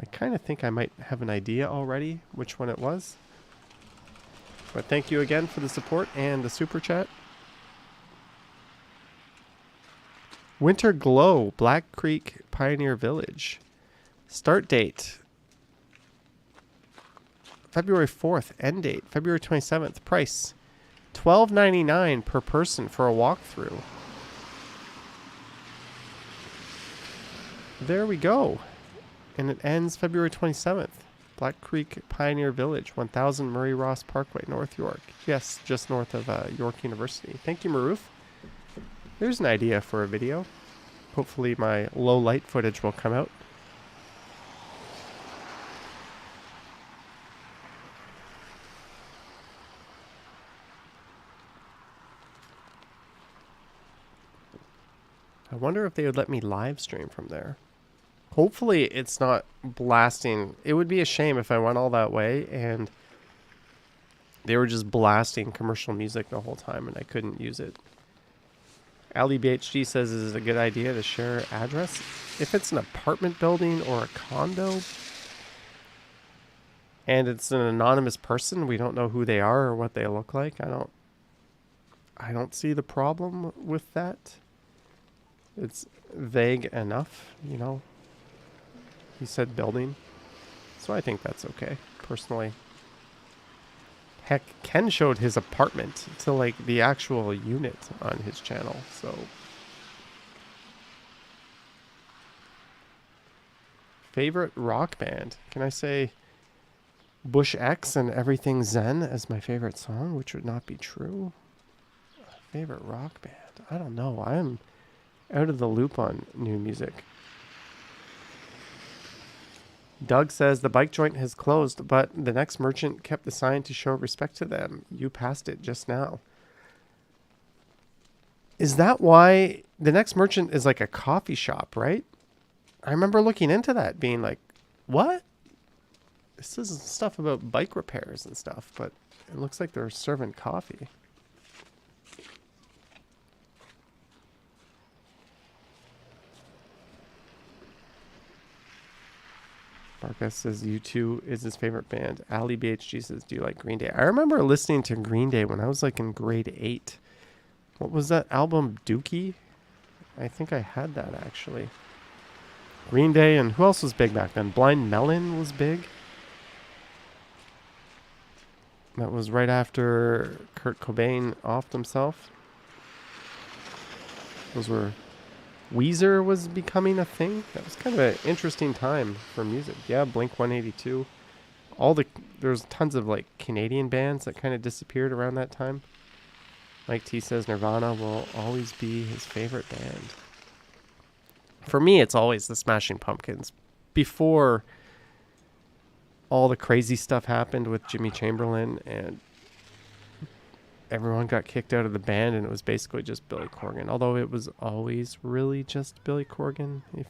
I kind of think I might have an idea already which one it was. But thank you again for the support and the super chat. Winter Glow, Black Creek Pioneer Village. Start date, February 4th. End date, February 27th. Price, $12.99 per person for a walkthrough. There we go. And it ends February 27th. Black Creek Pioneer Village, 1000 Murray Ross Parkway, North York. Yes, just north of York University. Thank you, Maroof. There's an idea for a video. Hopefully my low light footage will come out. I wonder if they would let me live stream from there. Hopefully it's not blasting. It would be a shame if I went all that way and they were just blasting commercial music the whole time and I couldn't use it. Ali BHG says, is it a good idea to share address? If it's an apartment building or a condo and it's an anonymous person, we don't know who they are or what they look like. I don't see the problem with that. It's vague enough, you know. He said building. So I think that's okay, personally. Heck, Ken showed his apartment to like the actual unit on his channel, so. Favorite rock band? Can I say Bush X and Everything Zen as my favorite song, which would not be true? Favorite rock band? I don't know. I'm out of the loop on new music. Doug says the bike joint has closed, but the next merchant kept the sign to show respect to them. You passed it just now. Is that why the next merchant is like a coffee shop, right? I remember looking into that being like, what? This is stuff about bike repairs and stuff, but it looks like they're serving coffee. Marcus says U2 is his favorite band. Ali BHG says, do you like Green Day? I remember listening to Green Day when I was like in grade 8. What was that album? Dookie? I think I had that actually. Green Day, and who else was big back then? Blind Melon was big. That was right after Kurt Cobain offed himself. Those were... Weezer was becoming a thing. That was kind of an interesting time for music. Yeah, Blink-182. There's tons of like Canadian bands that kind of disappeared around that time. Mike T says Nirvana will always be his favorite band. For me, it's always the Smashing Pumpkins. Before all the crazy stuff happened with Jimmy Chamberlain and everyone got kicked out of the band and it was basically just Billy Corgan. Although it was always really just Billy Corgan. If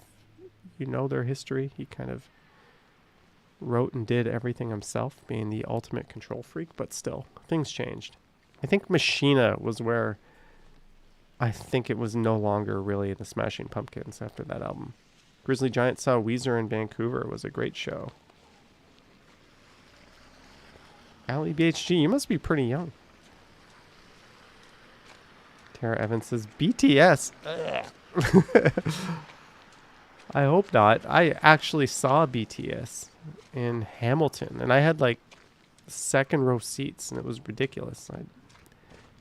you know their history, he kind of wrote and did everything himself, being the ultimate control freak, but still, things changed. I think Machina was where I think it was no longer really the Smashing Pumpkins after that album. Grizzly Giant saw Weezer in Vancouver. It was a great show. Allie BHG, you must be pretty young. Tara Evans says BTS. I hope not. I actually saw BTS in Hamilton, and I had like second row seats, and it was ridiculous. I'm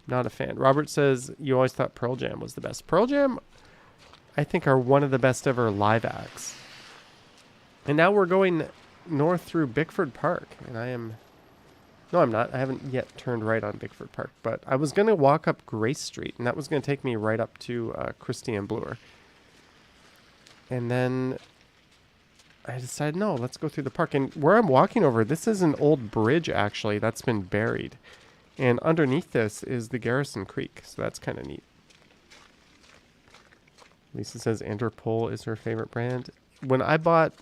not a fan. Robert says you always thought Pearl Jam was the best. Pearl Jam, I think, are one of the best ever live acts. And now we're going north through Bickford Park, and no, I'm not. I haven't yet turned right on Bickford Park, but I was going to walk up Grace Street, and that was going to take me right up to Christie and Bloor. And then I decided, no, let's go through the park. And where I'm walking over, this is an old bridge, actually, that's been buried. And underneath this is the Garrison Creek, so that's kind of neat. Lisa says Interpol is her favorite brand. When I bought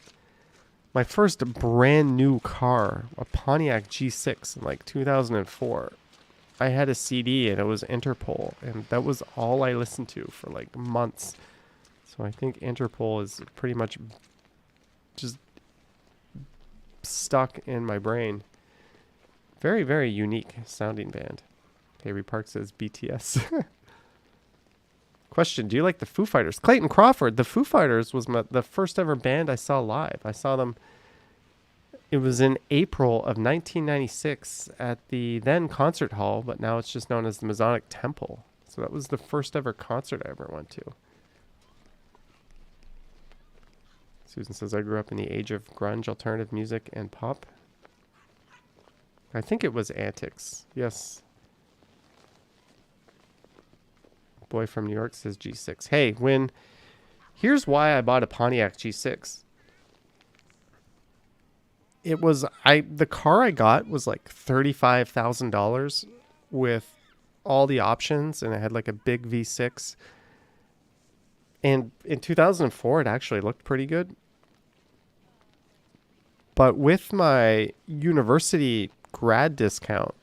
my first brand new car, a Pontiac G6 in like 2004, I had a CD and it was Interpol, and that was all I listened to for like months. So I think Interpol is pretty much just stuck in my brain. Very, very unique sounding band. Avery Park says BTS. Question, do you like the Foo Fighters? Clayton Crawford, the Foo Fighters was the first ever band I saw live. I saw them, it was in April of 1996 at the then concert hall, but now it's just known as the Masonic Temple. So that was the first ever concert I ever went to. Susan says, I grew up in the age of grunge, alternative music, and pop. I think it was Antics. Yes. Boy from New York says G6. Hey, here's why I bought a Pontiac G6. It was, the car I got was like $35,000 with all the options, and it had like a big V6. And in 2004, it actually looked pretty good. But with my university grad discount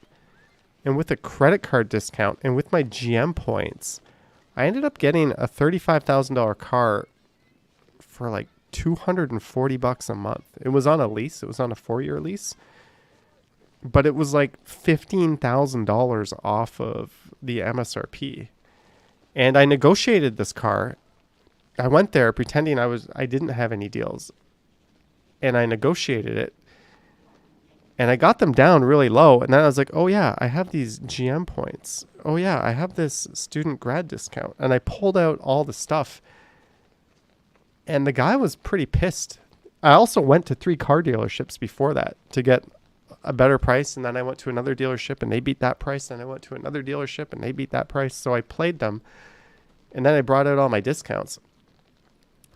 and with a credit card discount and with my GM points, I ended up getting a $35,000 car for like $240 a month. It was on a lease. It was on a 4-year lease. But it was like $15,000 off of the MSRP. And I negotiated this car. I went there pretending I didn't have any deals, and I negotiated it, and I got them down really low. And then I was like, oh yeah, I have these GM points. Oh yeah, I have this student grad discount. And I pulled out all the stuff, and the guy was pretty pissed. I also went to 3 car dealerships before that to get a better price. And then I went to another dealership and they beat that price. And I went to another dealership and they beat that price. So I played them, and then I brought out all my discounts.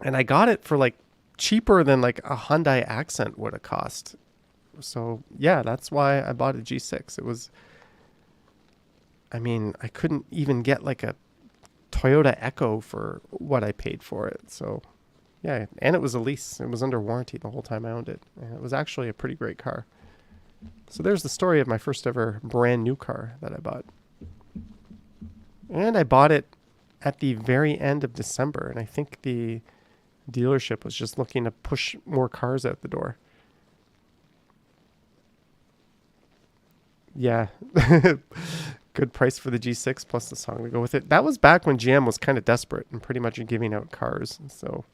And I got it for like cheaper than like a Hyundai Accent would have cost. So yeah, that's why I bought a G6. It was, I mean, I couldn't even get like a Toyota Echo for what I paid for it. So yeah, and it was a lease. It was under warranty the whole time I owned it. And it was actually a pretty great car. So there's the story of my first ever brand new car that I bought. And I bought it at the very end of December. And I think the dealership was just looking to push more cars out the door. Yeah. Good price for the G6 plus the song to go with it. That was back when GM was kind of desperate and pretty much giving out cars. So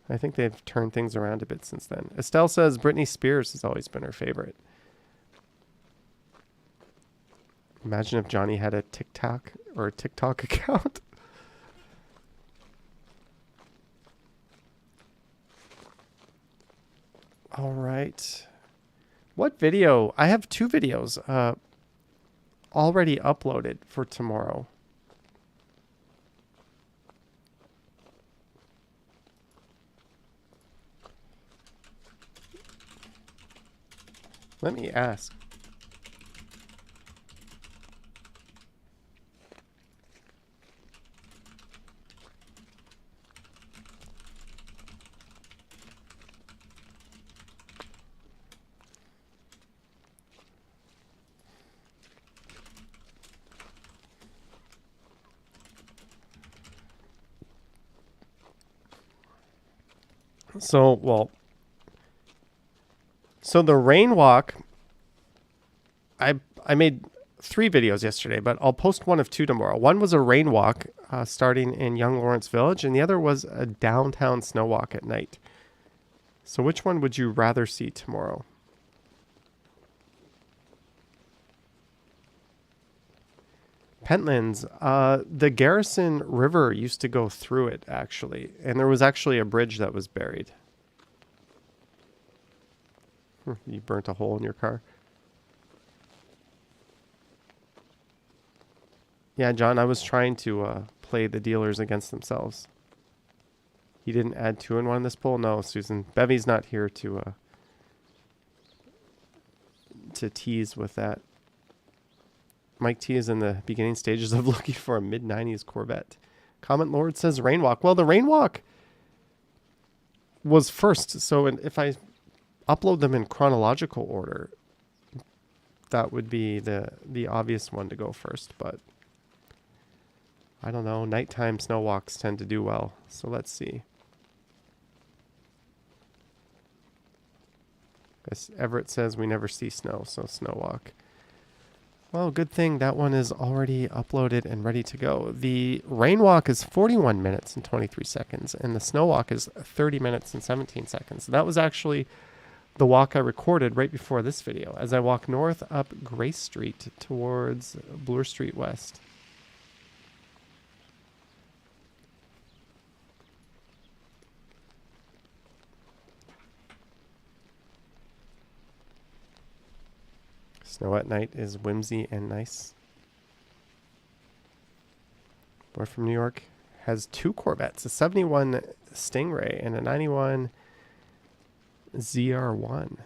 I think they've turned things around a bit since then. Estelle says Britney Spears has always been her favorite. Imagine if Johnny had a TikTok or a TikTok account. All right. What video? I have 2 videos already uploaded for tomorrow. Let me ask. So the rain walk, I made 3 videos yesterday, but I'll post one of 2 tomorrow. One was a rain walk starting in Young Lawrence Village, and the other was a downtown snow walk at night. So which one would you rather see tomorrow? Pentlands, the Garrison River used to go through it, actually. And there was actually a bridge that was buried. You burnt a hole in your car. Yeah, John, I was trying to play the dealers against themselves. You didn't add 2 in 1 in this poll? No, Susan. Bevy's not here to tease with that. Mike T is in the beginning stages of looking for a mid-90s Corvette. Comment Lord says Rainwalk. Well, the Rainwalk was first, so if I upload them in chronological order, that would be the obvious one to go first, but I don't know. Nighttime snow walks tend to do well, so let's see. Guess Everett says we never see snow, so snow walk. Well, good thing that one is already uploaded and ready to go. The rain walk is 41 minutes and 23 seconds, and the snow walk is 30 minutes and 17 seconds. That was actually the walk I recorded right before this video as I walk north up Grace Street towards Bloor Street West. Snow at night is whimsy and nice. Boy from New York has 2 Corvettes, a 71 Stingray and a 91 ZR1.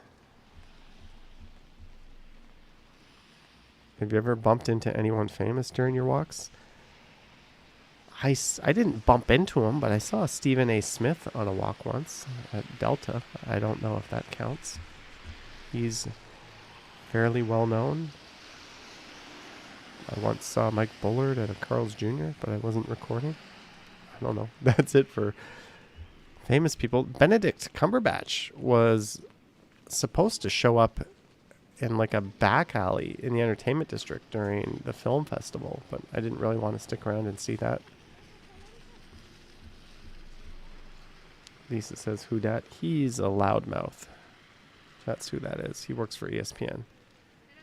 Have you ever bumped into anyone famous during your walks? I didn't bump into him, but I saw Stephen A. Smith on a walk once at Delta. I don't know if that counts. He's fairly well known. I once saw Mike Bullard at a Carl's Jr., but I wasn't recording. I don't know. That's it for famous people. Benedict Cumberbatch was supposed to show up in like a back alley in the entertainment district during the film festival, but I didn't really want to stick around and see that. Lisa says, who dat? He's a loudmouth. That's who that is. He works for ESPN.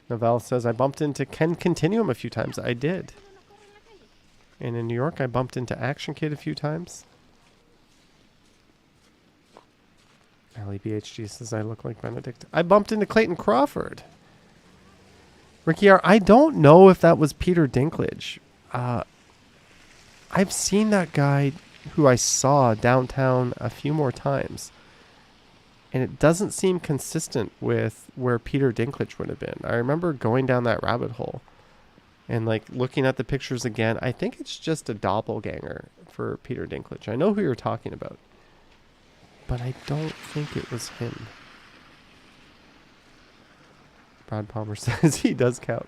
Novell says, I bumped into Ken Continuum a few times. I did. And in New York, I bumped into Action Kid a few times. Ali BHG says, I look like Benedict. I bumped into Clayton Crawford. Ricky R., I don't know if that was Peter Dinklage. I've seen that guy who I saw downtown a few more times. And it doesn't seem consistent with where Peter Dinklage would have been. I remember going down that rabbit hole and like looking at the pictures again. I think it's just a doppelganger for Peter Dinklage. I know who you're talking about, but I don't think it was him. Brad Palmer says he does count.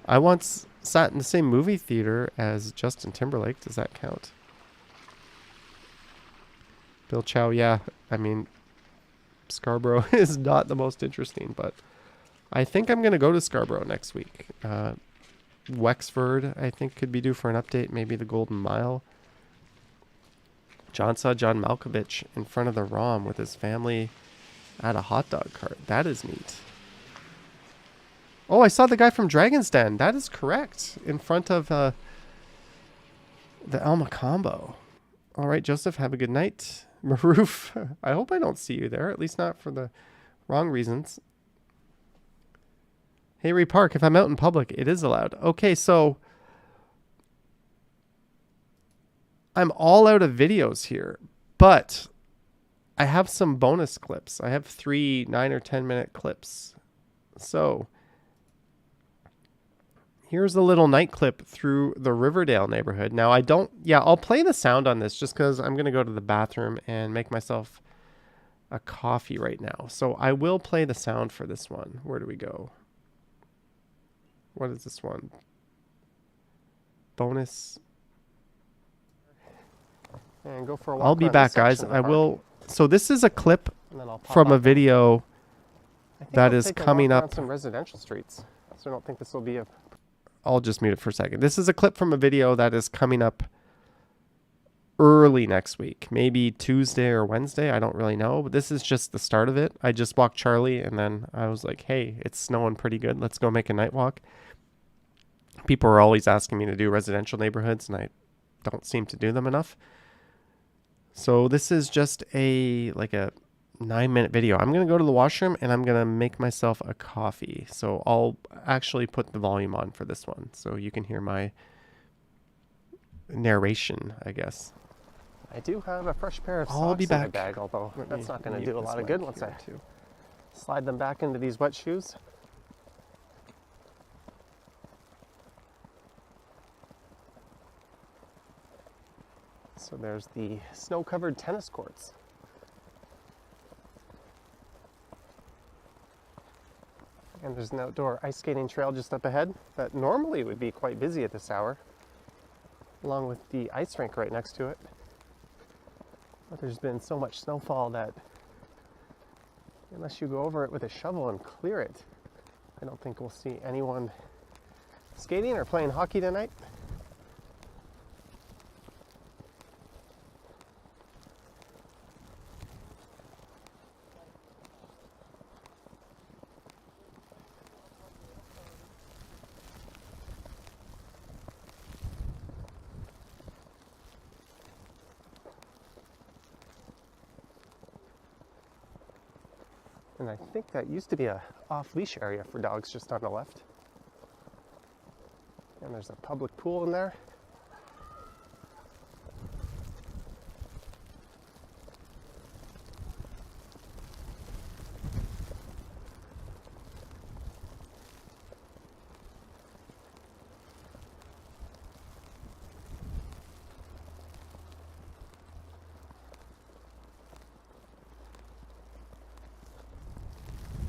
I once sat in the same movie theater as Justin Timberlake. Does that count? Bill Chow, yeah. I mean, Scarborough is not the most interesting, but I think I'm going to go to Scarborough next week. Wexford, I think, could be due for an update. Maybe the Golden Mile. John saw John Malkovich in front of the ROM with his family at a hot dog cart. That is neat. Oh, I saw the guy from Dragon's Den. That is correct. In front of the Alma Combo. All right, Joseph, have a good night. Maroof, I hope I don't see you there, at least not for the wrong reasons. Hayrie Park, if I'm out in public, it is allowed. Okay, so I'm all out of videos here, but I have some bonus clips. I have 3 9 or 10 minute clips. So here's a little night clip through the Riverdale neighborhood. Now I'll play the sound on this just because I'm going to go to the bathroom and make myself a coffee right now. So I will play the sound for this one. Where do we go? What is this one? Bonus. and go for a walk. I'll be back, guys. I will. So this is a clip from a video that is coming up. Some residential streets. So I don't think this will be a... I'll just mute it for a second. This is a clip from a video that is coming up early next week, maybe Tuesday or Wednesday. I don't really know, but this is just the start of it. I just walked Charlie, and then I was like, hey, it's snowing pretty good. Let's go make a night walk. People are always asking me to do residential neighborhoods, and I don't seem to do them enough. So this is just a 9-minute video. I'm going to go to the washroom and I'm going to make myself a coffee. So I'll actually put the volume on for this one so you can hear my narration, I guess. I do have a fresh pair of socks in my bag, although that's not going to do a lot of good once I slide them back into these wet shoes. So there's the snow-covered tennis courts. And there's an outdoor ice skating trail just up ahead that normally would be quite busy at this hour, along with the ice rink right next to it. But there's been so much snowfall that unless you go over it with a shovel and clear it, I don't think we'll see anyone skating or playing hockey tonight. And I think that used to be a off-leash area for dogs just on the left. And there's a public pool in there.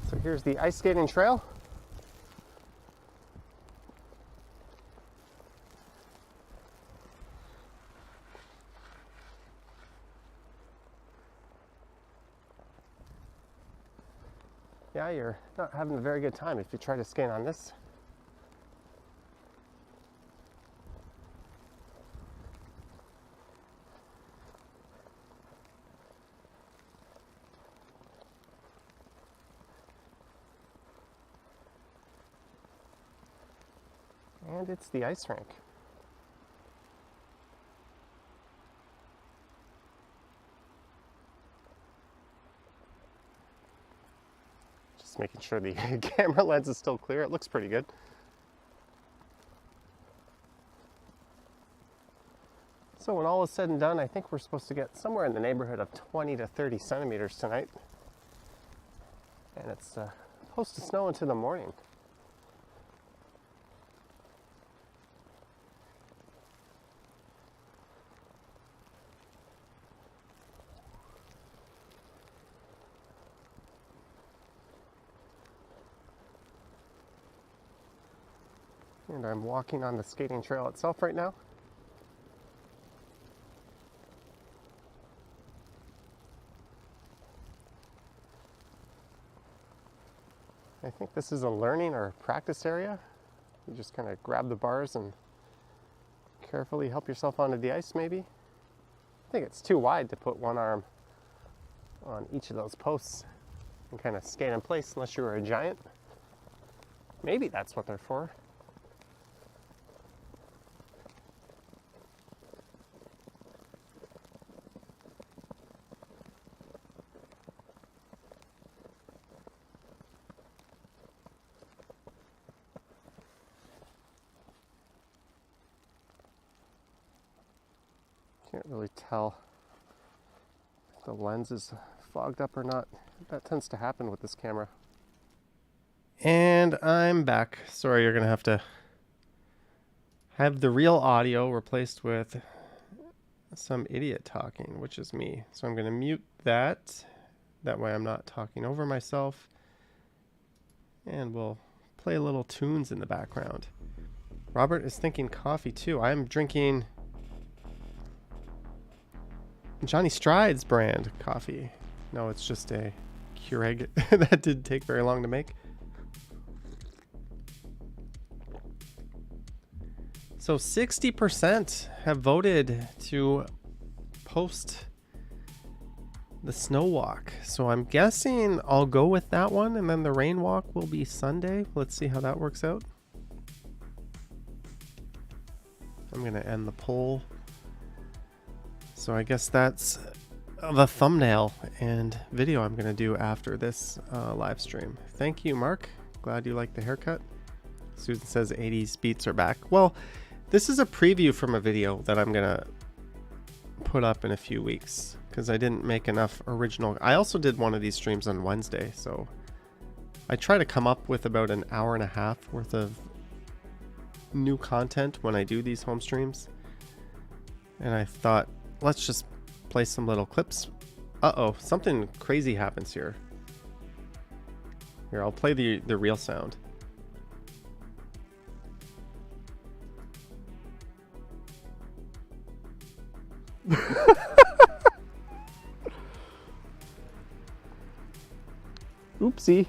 So here's the ice skating trail. Yeah, you're not having a very good time if you try to skate on this. And it's the ice rink. Just making sure the camera lens is still clear. It looks pretty good. So when all is said and done, I think we're supposed to get somewhere in the neighborhood of 20 to 30 centimeters tonight. And it's supposed to snow into the morning. And I'm walking on the skating trail itself right now. I think this is a learning or practice area. You just kind of grab the bars and carefully help yourself onto the ice maybe. I think it's too wide to put one arm on each of those posts and kind of skate in place unless you were a giant. Maybe that's what they're for. Can't really tell if the lens is fogged up or not. That tends to happen with this camera. And I'm back. Sorry, you're going to have the real audio replaced with some idiot talking, which is me. So I'm going to mute that. That way I'm not talking over myself. And we'll play little tunes in the background. Robert is thinking coffee too. I'm drinking Johnny Strides brand coffee. No, it's just a Keurig that didn't take very long to make. So 60% have voted to post the snow walk. So I'm guessing I'll go with that one, and then the rain walk will be Sunday. Let's see how that works out. I'm going to end the poll. So I guess that's the thumbnail and video I'm going to do after this live stream. Thank you, Mark. Glad you like the haircut. Susan says 80s beats are back. Well, this is a preview from a video that I'm going to put up in a few weeks because I didn't make enough original. I also did one of these streams on Wednesday, so I try to come up with about an hour and a half worth of new content when I do these home streams. And I thought, let's just play some little clips. Uh-oh, something crazy happens here. Here, I'll play the real sound. Oopsie.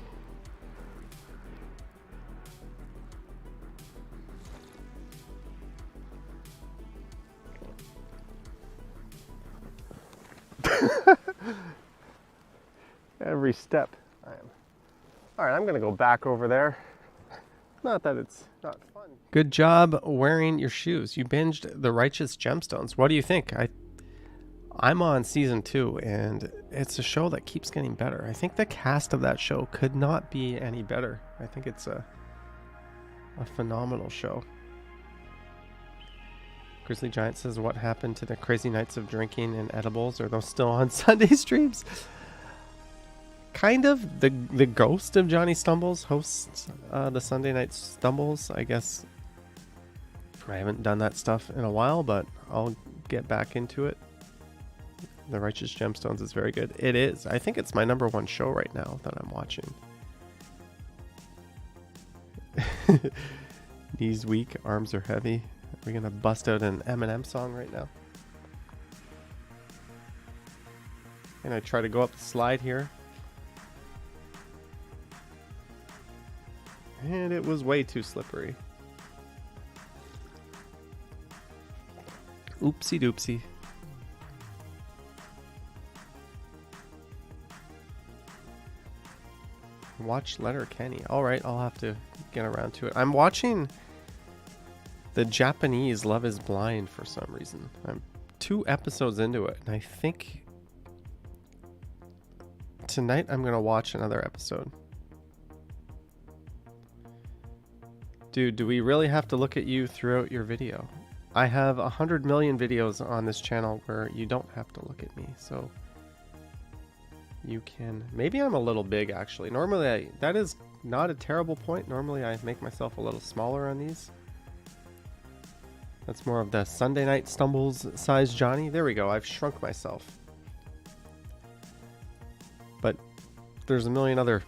Every step. All right, I'm gonna go back over there. Not that it's not fun. Good job wearing your shoes. You binged The Righteous Gemstones. What do you think? I'm on season 2, and it's a show that keeps getting better. I think the cast of that show could not be any better. I think it's a phenomenal show. Grizzly Giant says, what happened to the crazy nights of drinking and edibles? Are those still on Sunday streams? Kind of. The ghost of Johnny Stumbles hosts the Sunday Night Stumbles. I guess I haven't done that stuff in a while, but I'll get back into it. The Righteous Gemstones is very good. It is. I think it's my #1 show right now that I'm watching. Knees weak, arms are heavy. Are we gonna bust out an Eminem song right now? And I try to go up the slide here. And it was way too slippery. Oopsie doopsie. Watch Letterkenny. Alright, I'll have to get around to it. I'm watching the Japanese Love is Blind for some reason. I'm 2 episodes into it, and I think tonight I'm going to watch another episode. Dude, do we really have to look at you throughout your video? I have 100 million videos on this channel where you don't have to look at me, so you can... Maybe I'm a little big, actually. Normally, that is not a terrible point. Normally, I make myself a little smaller on these. That's more of the Sunday Night Stumbles size Johnny. There we go. I've shrunk myself. But there's a million other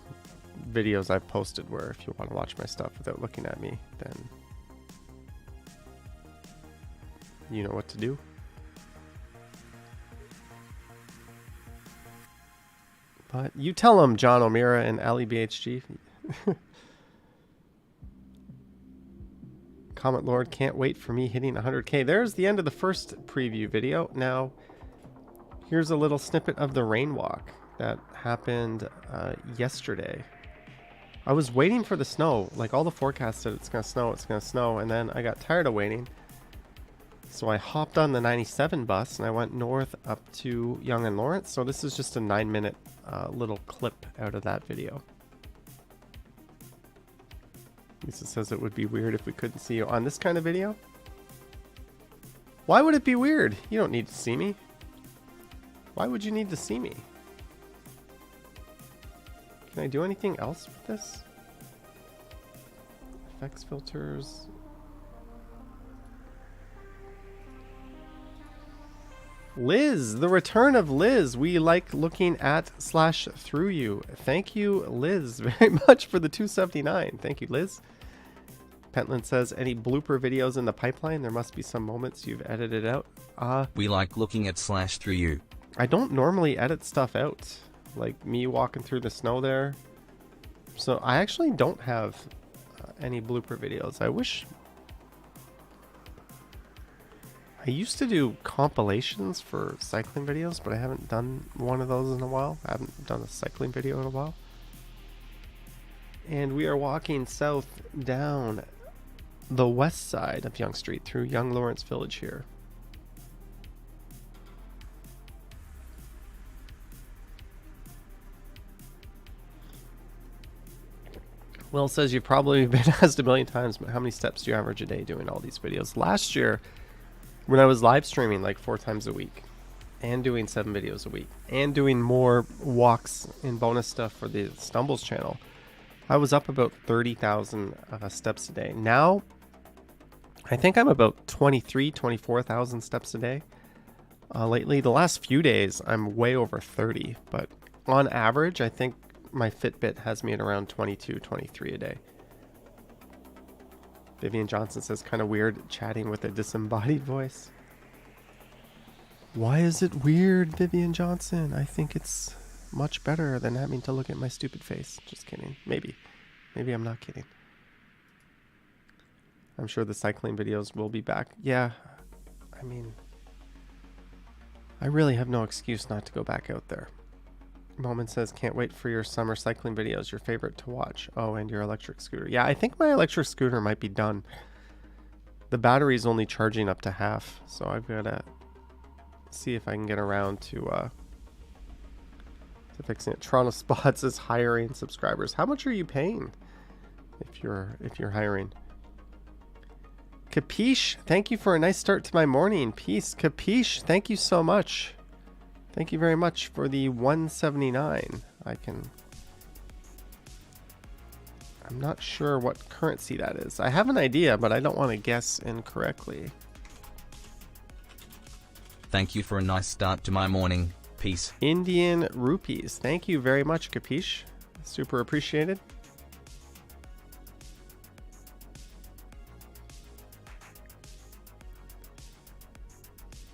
videos I've posted where if you want to watch my stuff without looking at me, then you know what to do. But you tell them, John O'Meara and Ali BHG. Comment Lord, can't wait for me hitting 100k. There's the end of the first preview video. Now, here's a little snippet of the rain walk that happened yesterday. I was waiting for the snow. Like, all the forecasts said it's going to snow, and then I got tired of waiting. So I hopped on the 97 bus, and I went north up to Yonge and Lawrence. So this is just a 9-minute little clip out of that video. Lisa says it would be weird if we couldn't see you on this kind of video. Why would it be weird? You don't need to see me. Why would you need to see me? Can I do anything else with this? Effects filters. Liz, the return of Liz. We like looking at / through you. Thank you, Liz, very much for the 279. Thank you, Liz. Pentland says, any blooper videos in the pipeline? There must be some moments you've edited out. We like looking at / through you. I don't normally edit stuff out, like me walking through the snow there. So I actually don't have any blooper videos. I wish. I used to do compilations for cycling videos, but I haven't done one of those in a while. I haven't done a cycling video in a while. And we are walking south down the west side of Yonge Street through Young Lawrence Village here. Will says you've probably been asked a million times, but how many steps do you average a day doing all these videos? Last year, when I was live streaming like 4 times a week and doing 7 videos a week and doing more walks and bonus stuff for the Stumbles channel, I was up about 30,000 steps a day. Now, I think I'm about 24,000 steps a day. Lately, the last few days, I'm way over 30. But on average, I think my Fitbit has me at around 22, 23 a day. Vivian Johnson says, kind of weird chatting with a disembodied voice. Why is it weird, Vivian Johnson? I think it's much better than having to look at my stupid face. Just kidding. Maybe I'm not kidding. I'm sure the cycling videos will be back. Yeah, I mean, I really have no excuse not to go back out there. Moment says, can't wait for your summer cycling videos, your favorite to watch. Oh, and your electric scooter. Yeah, I think my electric scooter might be done. The battery's only charging up to half, so I've got to see if I can get around to fixing it. Toronto Spots is hiring subscribers. How much are you paying if you're hiring? Capiche, thank you for a nice start to my morning. Peace. Capiche, thank you so much. Thank you very much for the 179. I'm not sure what currency that is. I have an idea, but I don't want to guess incorrectly. Thank you for a nice start to my morning. Peace. Indian rupees. Thank you very much, Capiche. Super appreciated.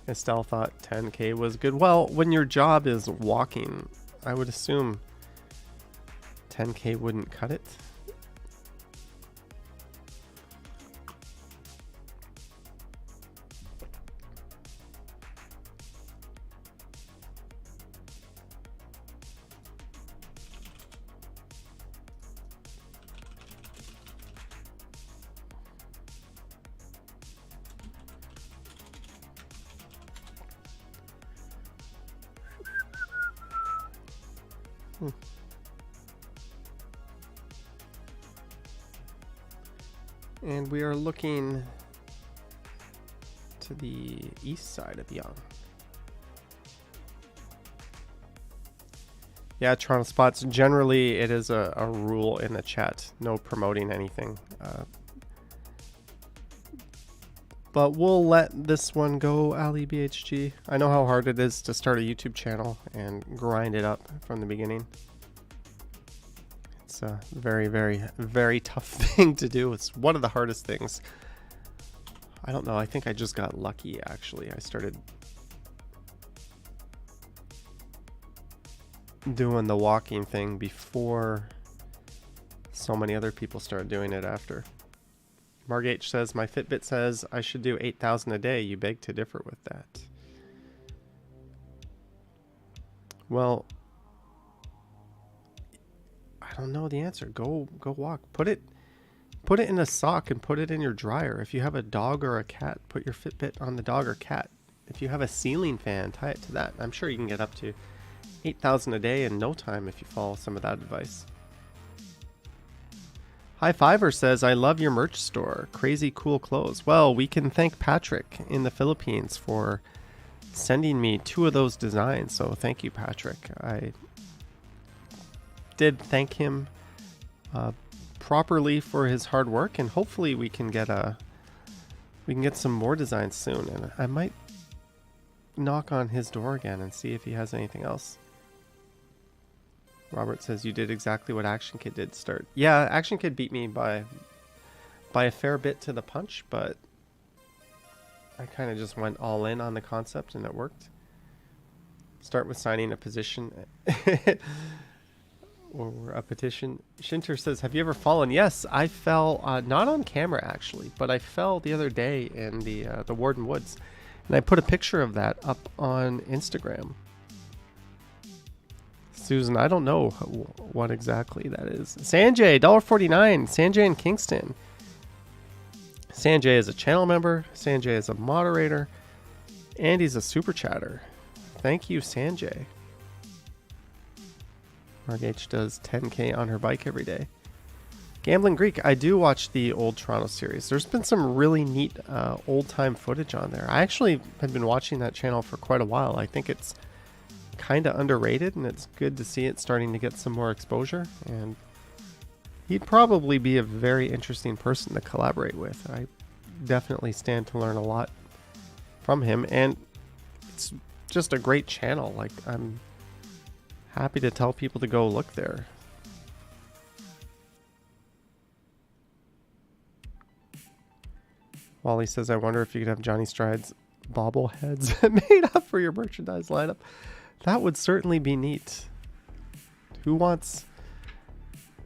Estelle thought 10K was good. Well, when your job is walking, I would assume 10K wouldn't cut it. And we are looking to the east side of Yonge. Yeah, Toronto Spots. Generally, it is a rule in the chat. No promoting anything. But we'll let this one go, Ali BHG. I know how hard it is to start a YouTube channel and grind it up from the beginning. It's a very, very, very tough thing to do. It's one of the hardest things. I don't know. I think I just got lucky, actually. I started doing the walking thing before so many other people started doing it after. Marg H says, my Fitbit says I should do 8,000 a day. You beg to differ with that. Well, I don't know the answer. Go walk. Put it in a sock and put it in your dryer. If you have a dog or a cat, put your Fitbit on the dog or cat. If you have a ceiling fan, tie it to that. I'm sure you can get up to 8,000 a day in no time if you follow some of that advice. High Fiver says, I love your merch store. Crazy cool clothes. Well, we can thank Patrick in the Philippines for sending me 2 of those designs. So thank you, Patrick. I did thank him properly for his hard work, and hopefully we can get some more designs soon. And I might knock on his door again and see if he has anything else. Robert says, you did exactly what Action Kid did start. Yeah, Action Kid beat me by a fair bit to the punch, but I kind of just went all in on the concept and it worked. Start with signing a petition. Or a petition. Shinter says, have you ever fallen? Yes, I fell, not on camera actually, but I fell the other day in the Warden Woods. And I put a picture of that up on Instagram. Susan, I don't know what exactly that is. Sanjay, $1.49. Sanjay in Kingston. Sanjay is a channel member. Sanjay is a moderator. And he's a super chatter. Thank you, Sanjay. Marg H does 10K on her bike every day. Gambling Greek, I do watch the old Toronto series. There's been some really neat old-time footage on there. I actually have been watching that channel for quite a while. I think it's kind of underrated, and it's good to see it starting to get some more exposure. And he'd probably be a very interesting person to collaborate with. I definitely stand to learn a lot from him, and it's just a great channel. Like, I'm happy to tell people to go look there. Wally says, I wonder if you could have Johnny Stride's bobbleheads made up for your merchandise lineup. That would certainly be neat. Who wants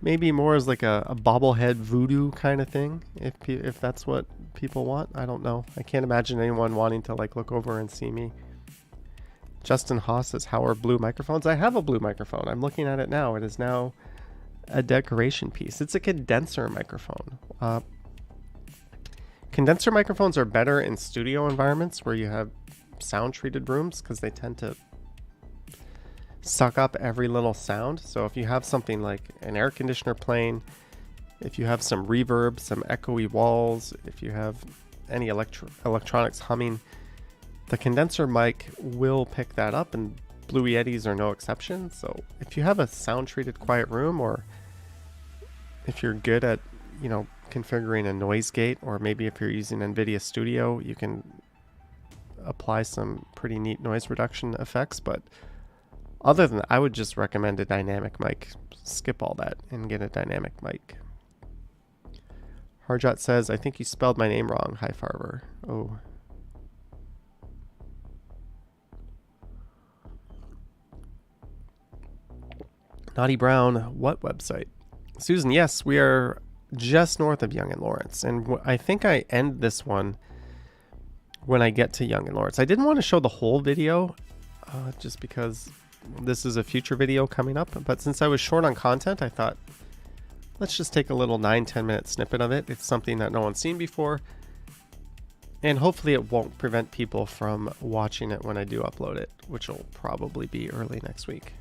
maybe more as like a bobblehead voodoo kind of thing? If that's what people want, I don't know. I can't imagine anyone wanting to like look over and see me. Justin Haas says, how are blue microphones? I have a blue microphone. I'm looking at it now. It is now a decoration piece. It's a condenser microphone. Condenser microphones are better in studio environments where you have sound treated rooms because they tend to suck up every little sound. So if you have something like an air conditioner playing, if you have some reverb, some echoey walls, if you have any electronics humming, the condenser mic will pick that up, and Blue Yetis are no exception. So if you have a sound treated quiet room, or if you're good at, you know, configuring a noise gate, or maybe if you're using NVIDIA Studio, you can apply some pretty neat noise reduction effects. But other than that, I would just recommend a dynamic mic. Skip all that and get a dynamic mic. Harjot says, I think you spelled my name wrong, High Farver. Oh. Naughty Brown, what website? Susan, yes, we are just north of Yonge and Lawrence. And I think I end this one when I get to Yonge and Lawrence. I didn't want to show the whole video just because this is a future video coming up. But since I was short on content, I thought, let's just take a little 9-10 minute snippet of it. It's something that no one's seen before. And hopefully it won't prevent people from watching it when I do upload it, which will probably be early next week.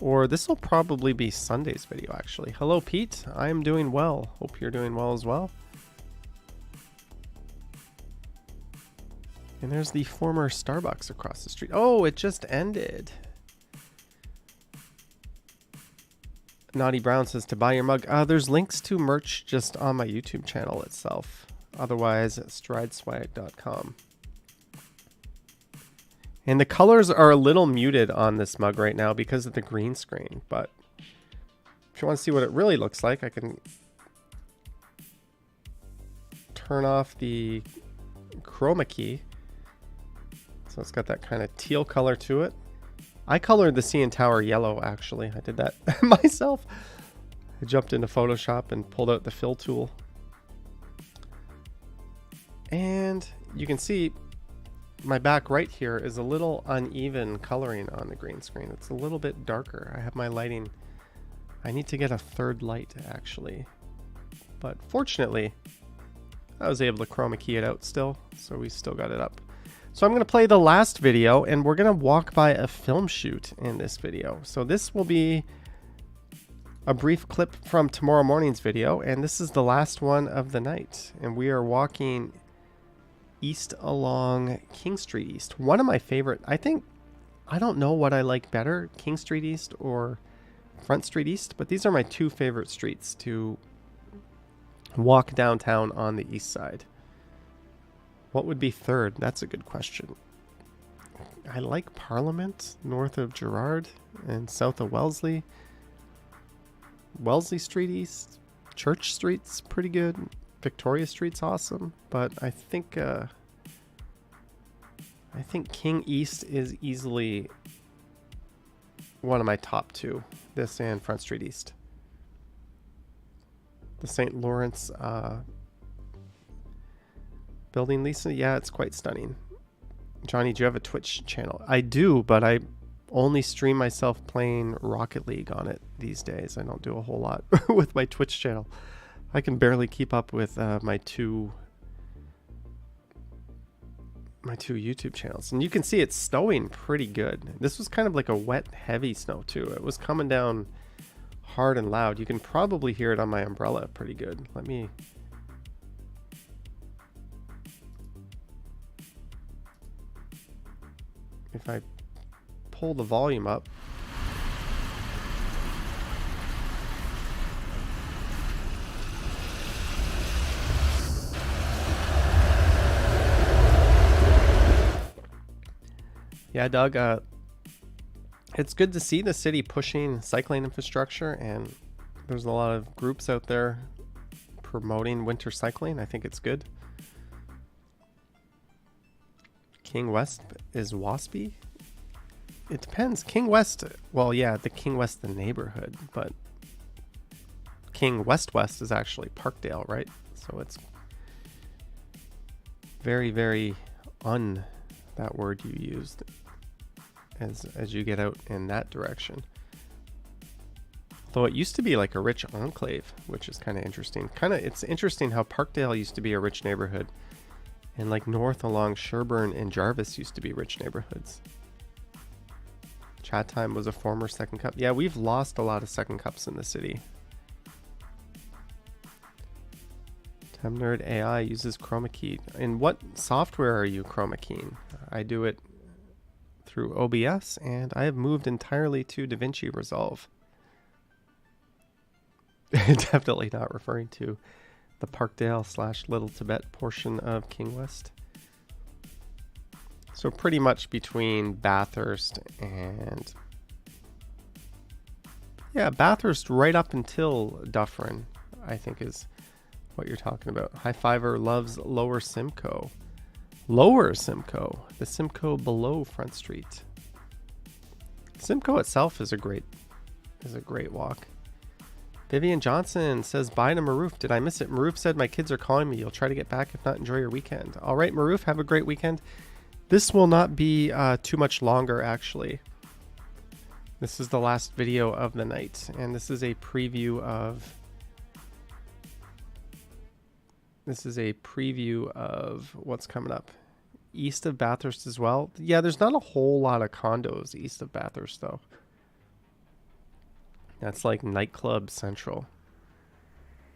Or this will probably be Sunday's video, actually. Hello, Pete. I am doing well. Hope you're doing well as well. And there's the former Starbucks across the street. Oh, it just ended. Naughty Brown says to buy your mug. There's links to merch just on my YouTube channel itself. Otherwise, strideswag.com. And the colors are a little muted on this mug right now because of the green screen. But if you want to see what it really looks like, I can turn off the chroma key. So it's got that kind of teal color to it. I colored the CN Tower yellow, actually. I did that myself. I jumped into Photoshop and pulled out the fill tool. And you can see my back right here is a little uneven coloring on the green screen. It's a little bit darker. I have my lighting. I need to get a third light, actually. But fortunately, I was able to chroma key it out still, so we still got it up. So I'm going to play the last video, and we're going to walk by a film shoot in this video. So this will be a brief clip from tomorrow morning's video, and this is the last one of the night. And we are walking east along King Street East. One of my favorite, I don't know what I like better, King Street East or Front Street East, but these are my two favorite streets to walk downtown on the east side. What would be third? That's a good question. I like Parliament, north of Gerrard and south of Wellesley. Wellesley Street East, Church Street's pretty good. Victoria Street's awesome, but I think I think King East is easily one of my top two. This and Front Street East. The St. Lawrence building, Lisa. Yeah, it's quite stunning. Johnny, do you have a Twitch channel? I do, but I only stream myself playing Rocket League on it these days. I don't do a whole lot with my Twitch channel. I can barely keep up with my two YouTube channels. And you can see it's snowing pretty good. This was kind of like a wet, heavy snow too. It was coming down hard and loud. You can probably hear it on my umbrella pretty good. Let me... If I pull the volume up. Yeah, Doug, it's good to see the city pushing cycling infrastructure, and there's a lot of groups out there promoting winter cycling. I think it's good. King West is waspy? It depends. King West, well, yeah, the King West, the neighborhood, but King West is actually Parkdale, right? So it's very, very that word you used as you get out in that direction. Though it used to be like a rich enclave, which is kind of interesting. It's interesting how Parkdale used to be a rich neighborhood, and like north along Sherburne and Jarvis used to be rich neighborhoods. Chat Time was a former second cup. Yeah, we've lost a lot of second cups in the city. Nerd AI uses chroma key. In what software are you chroma keying? I do it through OBS, and I have moved entirely to DaVinci Resolve. Definitely not referring to the Parkdale / Little Tibet portion of King West. So pretty much between Bathurst and... Yeah, Bathurst right up until Dufferin, I think is what you're talking about. High Fiver loves Lower Simcoe. Lower Simcoe, the Simcoe below Front Street. Simcoe itself is a great walk. Vivian Johnson says bye to Maroof. Did I miss it? Maroof said my kids are calling me. You'll try to get back. If not, enjoy your weekend. All right, Maroof, have a great weekend. This will not be too much longer, actually. This is the last video of the night, and this is a preview of what's coming up. East of Bathurst as well. Yeah, there's not a whole lot of condos east of Bathurst, though. That's like nightclub central.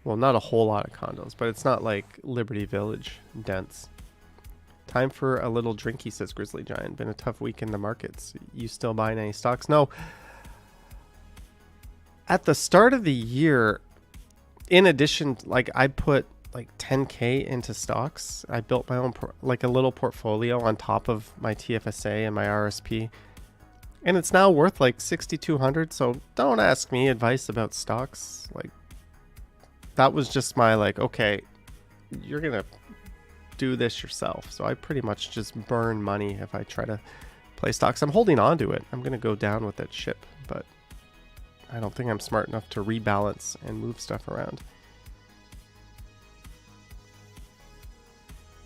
Well, not a whole lot of condos, but it's not like Liberty Village dense. Time for a little drinky, says Grizzly Giant. Been a tough week in the markets. You still buying any stocks? No. At the start of the year, in addition, like I put like 10K into stocks. I built my own like a little portfolio on top of my TFSA and my RSP. And it's now worth like 6,200. So don't ask me advice about stocks. Like that was just my like, okay, you're going to do this yourself. So I pretty much just burn money if I try to play stocks. I'm holding on to it. I'm going to go down with that ship, but I don't think I'm smart enough to rebalance and move stuff around.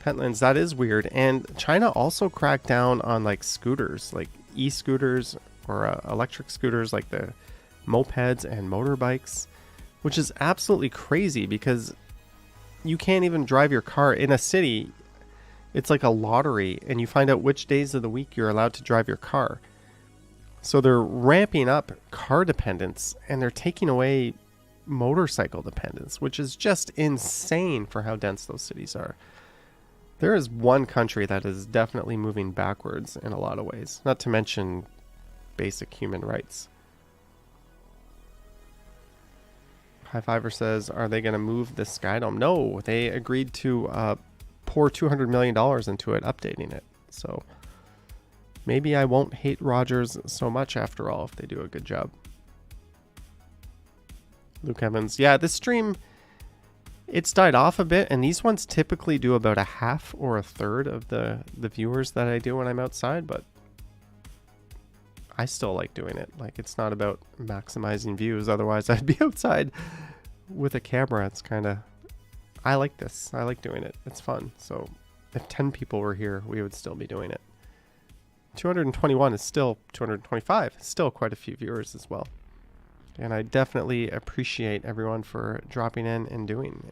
Pentlands, that is weird. And China also cracked down on like scooters, like e-scooters or electric scooters, like the mopeds and motorbikes, which is absolutely crazy because you can't even drive your car in a city. It's like a lottery, and you find out which days of the week you're allowed to drive your car. So they're ramping up car dependence, and they're taking away motorcycle dependence, which is just insane for how dense those cities are. There is one country that is definitely moving backwards in a lot of ways, not to mention basic human rights. High Fiver says, are they going to move the Skydome? No, they agreed to pour $200 million into it, updating it. So maybe I won't hate Rogers so much after all if they do a good job. Luke Evans, yeah, this stream, It's died off a bit, and these ones typically do about a half or a third of the viewers that I do when I'm outside, but I still like doing it. Like, it's not about maximizing views, otherwise I'd be outside with a camera. It's kind of, I like this. I like doing it. It's fun. So if 10 people were here, we would still be doing it. 221 is still 225. Still quite a few viewers as well. And I definitely appreciate everyone for dropping in and doing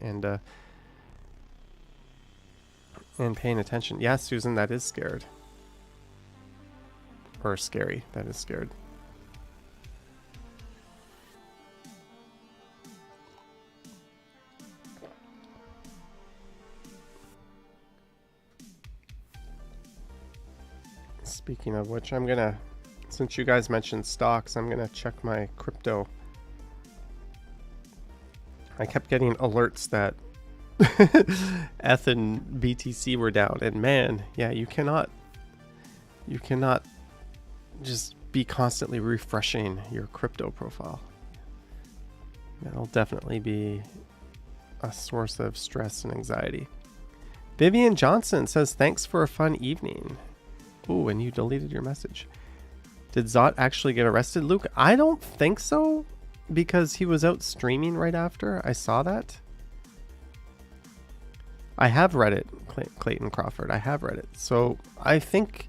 and paying attention. Yeah, Susan, that is scared. Or scary. That is scared. Speaking of which, I'm gonna, since you guys mentioned stocks, I'm gonna check my crypto. I kept getting alerts that ETH and BTC were down, and man, yeah, you cannot just be constantly refreshing your crypto profile. That'll definitely be a source of stress and anxiety. Vivian Johnson says, thanks for a fun evening. Ooh, and you deleted your message. Did Zot actually get arrested, Luke? I don't think so, because he was out streaming right after. I saw that. I have read it, Clayton Crawford. I have read it. So I think,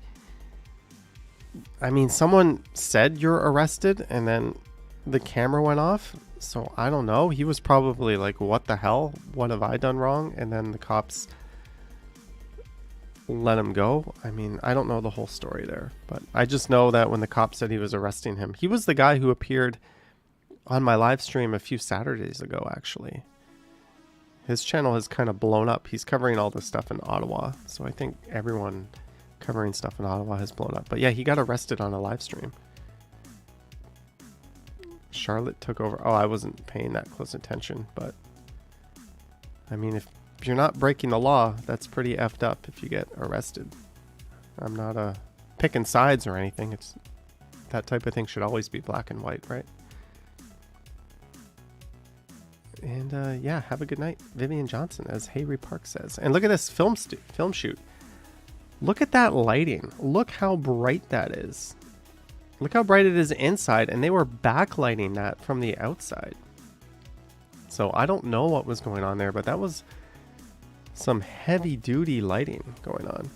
I mean, someone said you're arrested and then the camera went off. So I don't know. He was probably like, what the hell? What have I done wrong? And then the cops let him go. I mean, I don't know the whole story there, but I just know that when the cop said he was arresting him, he was the guy who appeared on my live stream a few Saturdays ago, actually. His channel has kind of blown up. He's covering all this stuff in Ottawa, so I think everyone covering stuff in Ottawa has blown up. But yeah, he got arrested on a live stream. Charlotte took over. Oh, I wasn't paying that close attention, but I mean, if you're not breaking the law, that's pretty effed up if you get arrested. I'm not picking sides or anything. It's that type of thing should always be black and white, right? And yeah, have a good night, Vivian Johnson, as Hayrie Park says. And look at this film shoot. Look at that lighting. Look how bright that is. Look how bright it is inside, and they were backlighting that from the outside. So I don't know what was going on there, but that was some heavy duty lighting going on.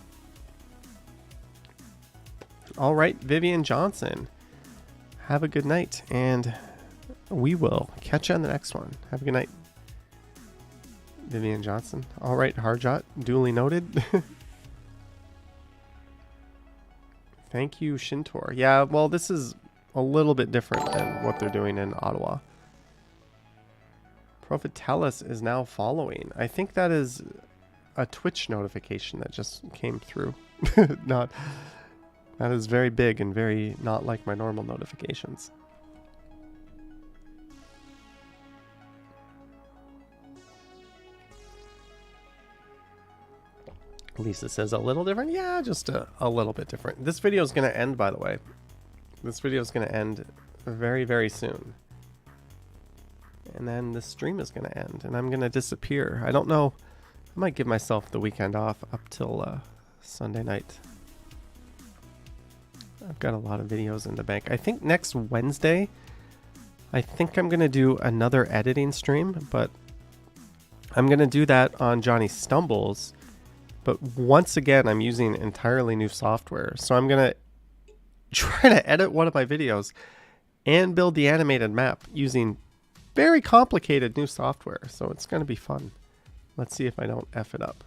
All right, Vivian Johnson, have a good night, and we will catch you on the next one. Have a good night, Vivian Johnson. All right, Harjot, duly noted. Thank you, Shintor. Yeah, well, this is a little bit different than what they're doing in Ottawa. Prophetellus is now following. I think that is a Twitch notification that just came through. That is very big and very not like my normal notifications. Lisa says a little different. Yeah, just a little bit different. This video is going to end, by the way. This video is going to end very, very soon. And then the stream is going to end, and I'm going to disappear. I don't know. I might give myself the weekend off up till Sunday night. I've got a lot of videos in the bank. I think next Wednesday, I think I'm going to do another editing stream, but I'm going to do that on Johnny Stumbles. But once again, I'm using entirely new software. So I'm going to try to edit one of my videos and build the animated map using very complicated new software. So it's going to be fun. Let's see if I don't F it up.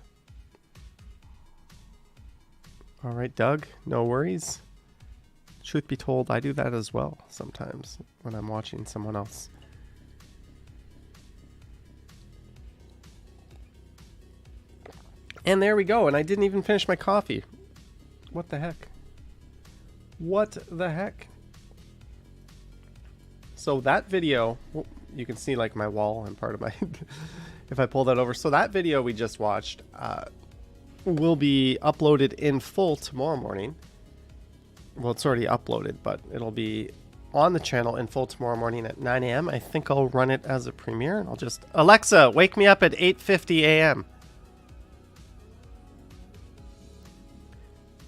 All right, Doug, no worries. Truth be told, I do that as well sometimes when I'm watching someone else. And there we go. And I didn't even finish my coffee. What the heck? What the heck? So that video, well, you can see like my wall and part of my, if I pull that over. So that video we just watched will be uploaded in full tomorrow morning. Well, it's already uploaded, but it'll be on the channel in full tomorrow morning at 9 a.m. I think I'll run it as a premiere, and I'll just... Alexa, wake me up at 8:50 a.m.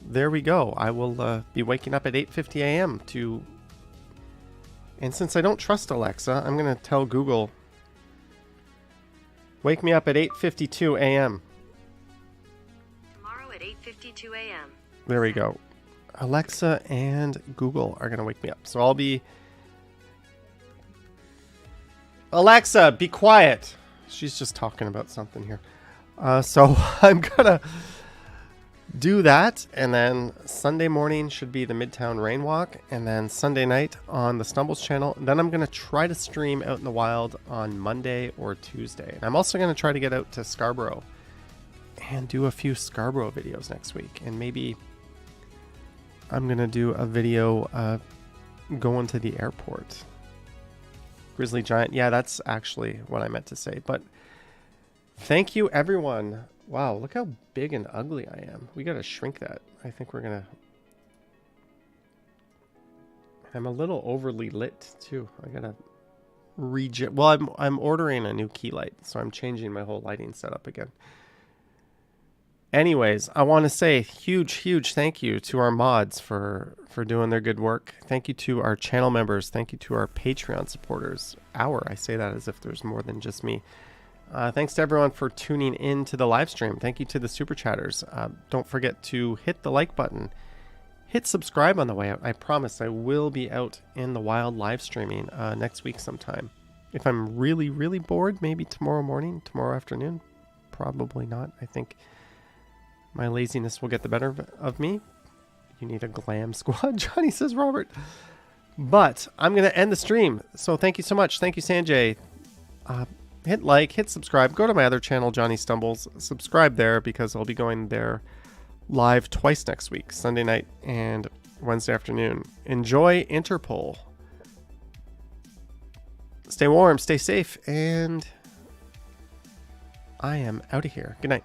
There we go. I will be waking up at 8:50 a.m. to... And since I don't trust Alexa, I'm going to tell Google, wake me up at 8:52 a.m. Tomorrow at 8:52 a.m. There we go. Alexa and Google are going to wake me up. So I'll be... Alexa, be quiet. She's just talking about something here. So I'm going to do that. And then Sunday morning should be the Midtown Rain Walk. And then Sunday night on the Stumbles channel. And then I'm going to try to stream out in the wild on Monday or Tuesday. And I'm also going to try to get out to Scarborough and do a few Scarborough videos next week. And maybe... I'm going to do a video going to the airport. Grizzly Giant. Yeah, that's actually what I meant to say. But thank you, everyone. Wow, look how big and ugly I am. We got to shrink that. I think we're going to... I'm a little overly lit, too. I got to well, I'm ordering a new key light, so I'm changing my whole lighting setup again. Anyways, I want to say huge thank you to our mods for doing their good work. Thank you to our channel members. Thank you to our Patreon supporters. I say that as if there's more than just me. Thanks to everyone for tuning in to the live stream. Thank you to the super chatters. Don't forget to hit the like button. Hit subscribe on the way out. I promise I will be out in the wild live streaming next week sometime. If I'm really bored, maybe tomorrow morning, tomorrow afternoon. Probably not. I think... my laziness will get the better of me. You need a glam squad, Johnny, says Robert. But I'm going to end the stream. So thank you so much. Thank you, Sanjay. Hit like, hit subscribe. Go to my other channel, Johnny Stumbles. Subscribe there because I'll be going there live twice next week, Sunday night and Wednesday afternoon. Enjoy Interpol. Stay warm, stay safe, and I am out of here. Good night.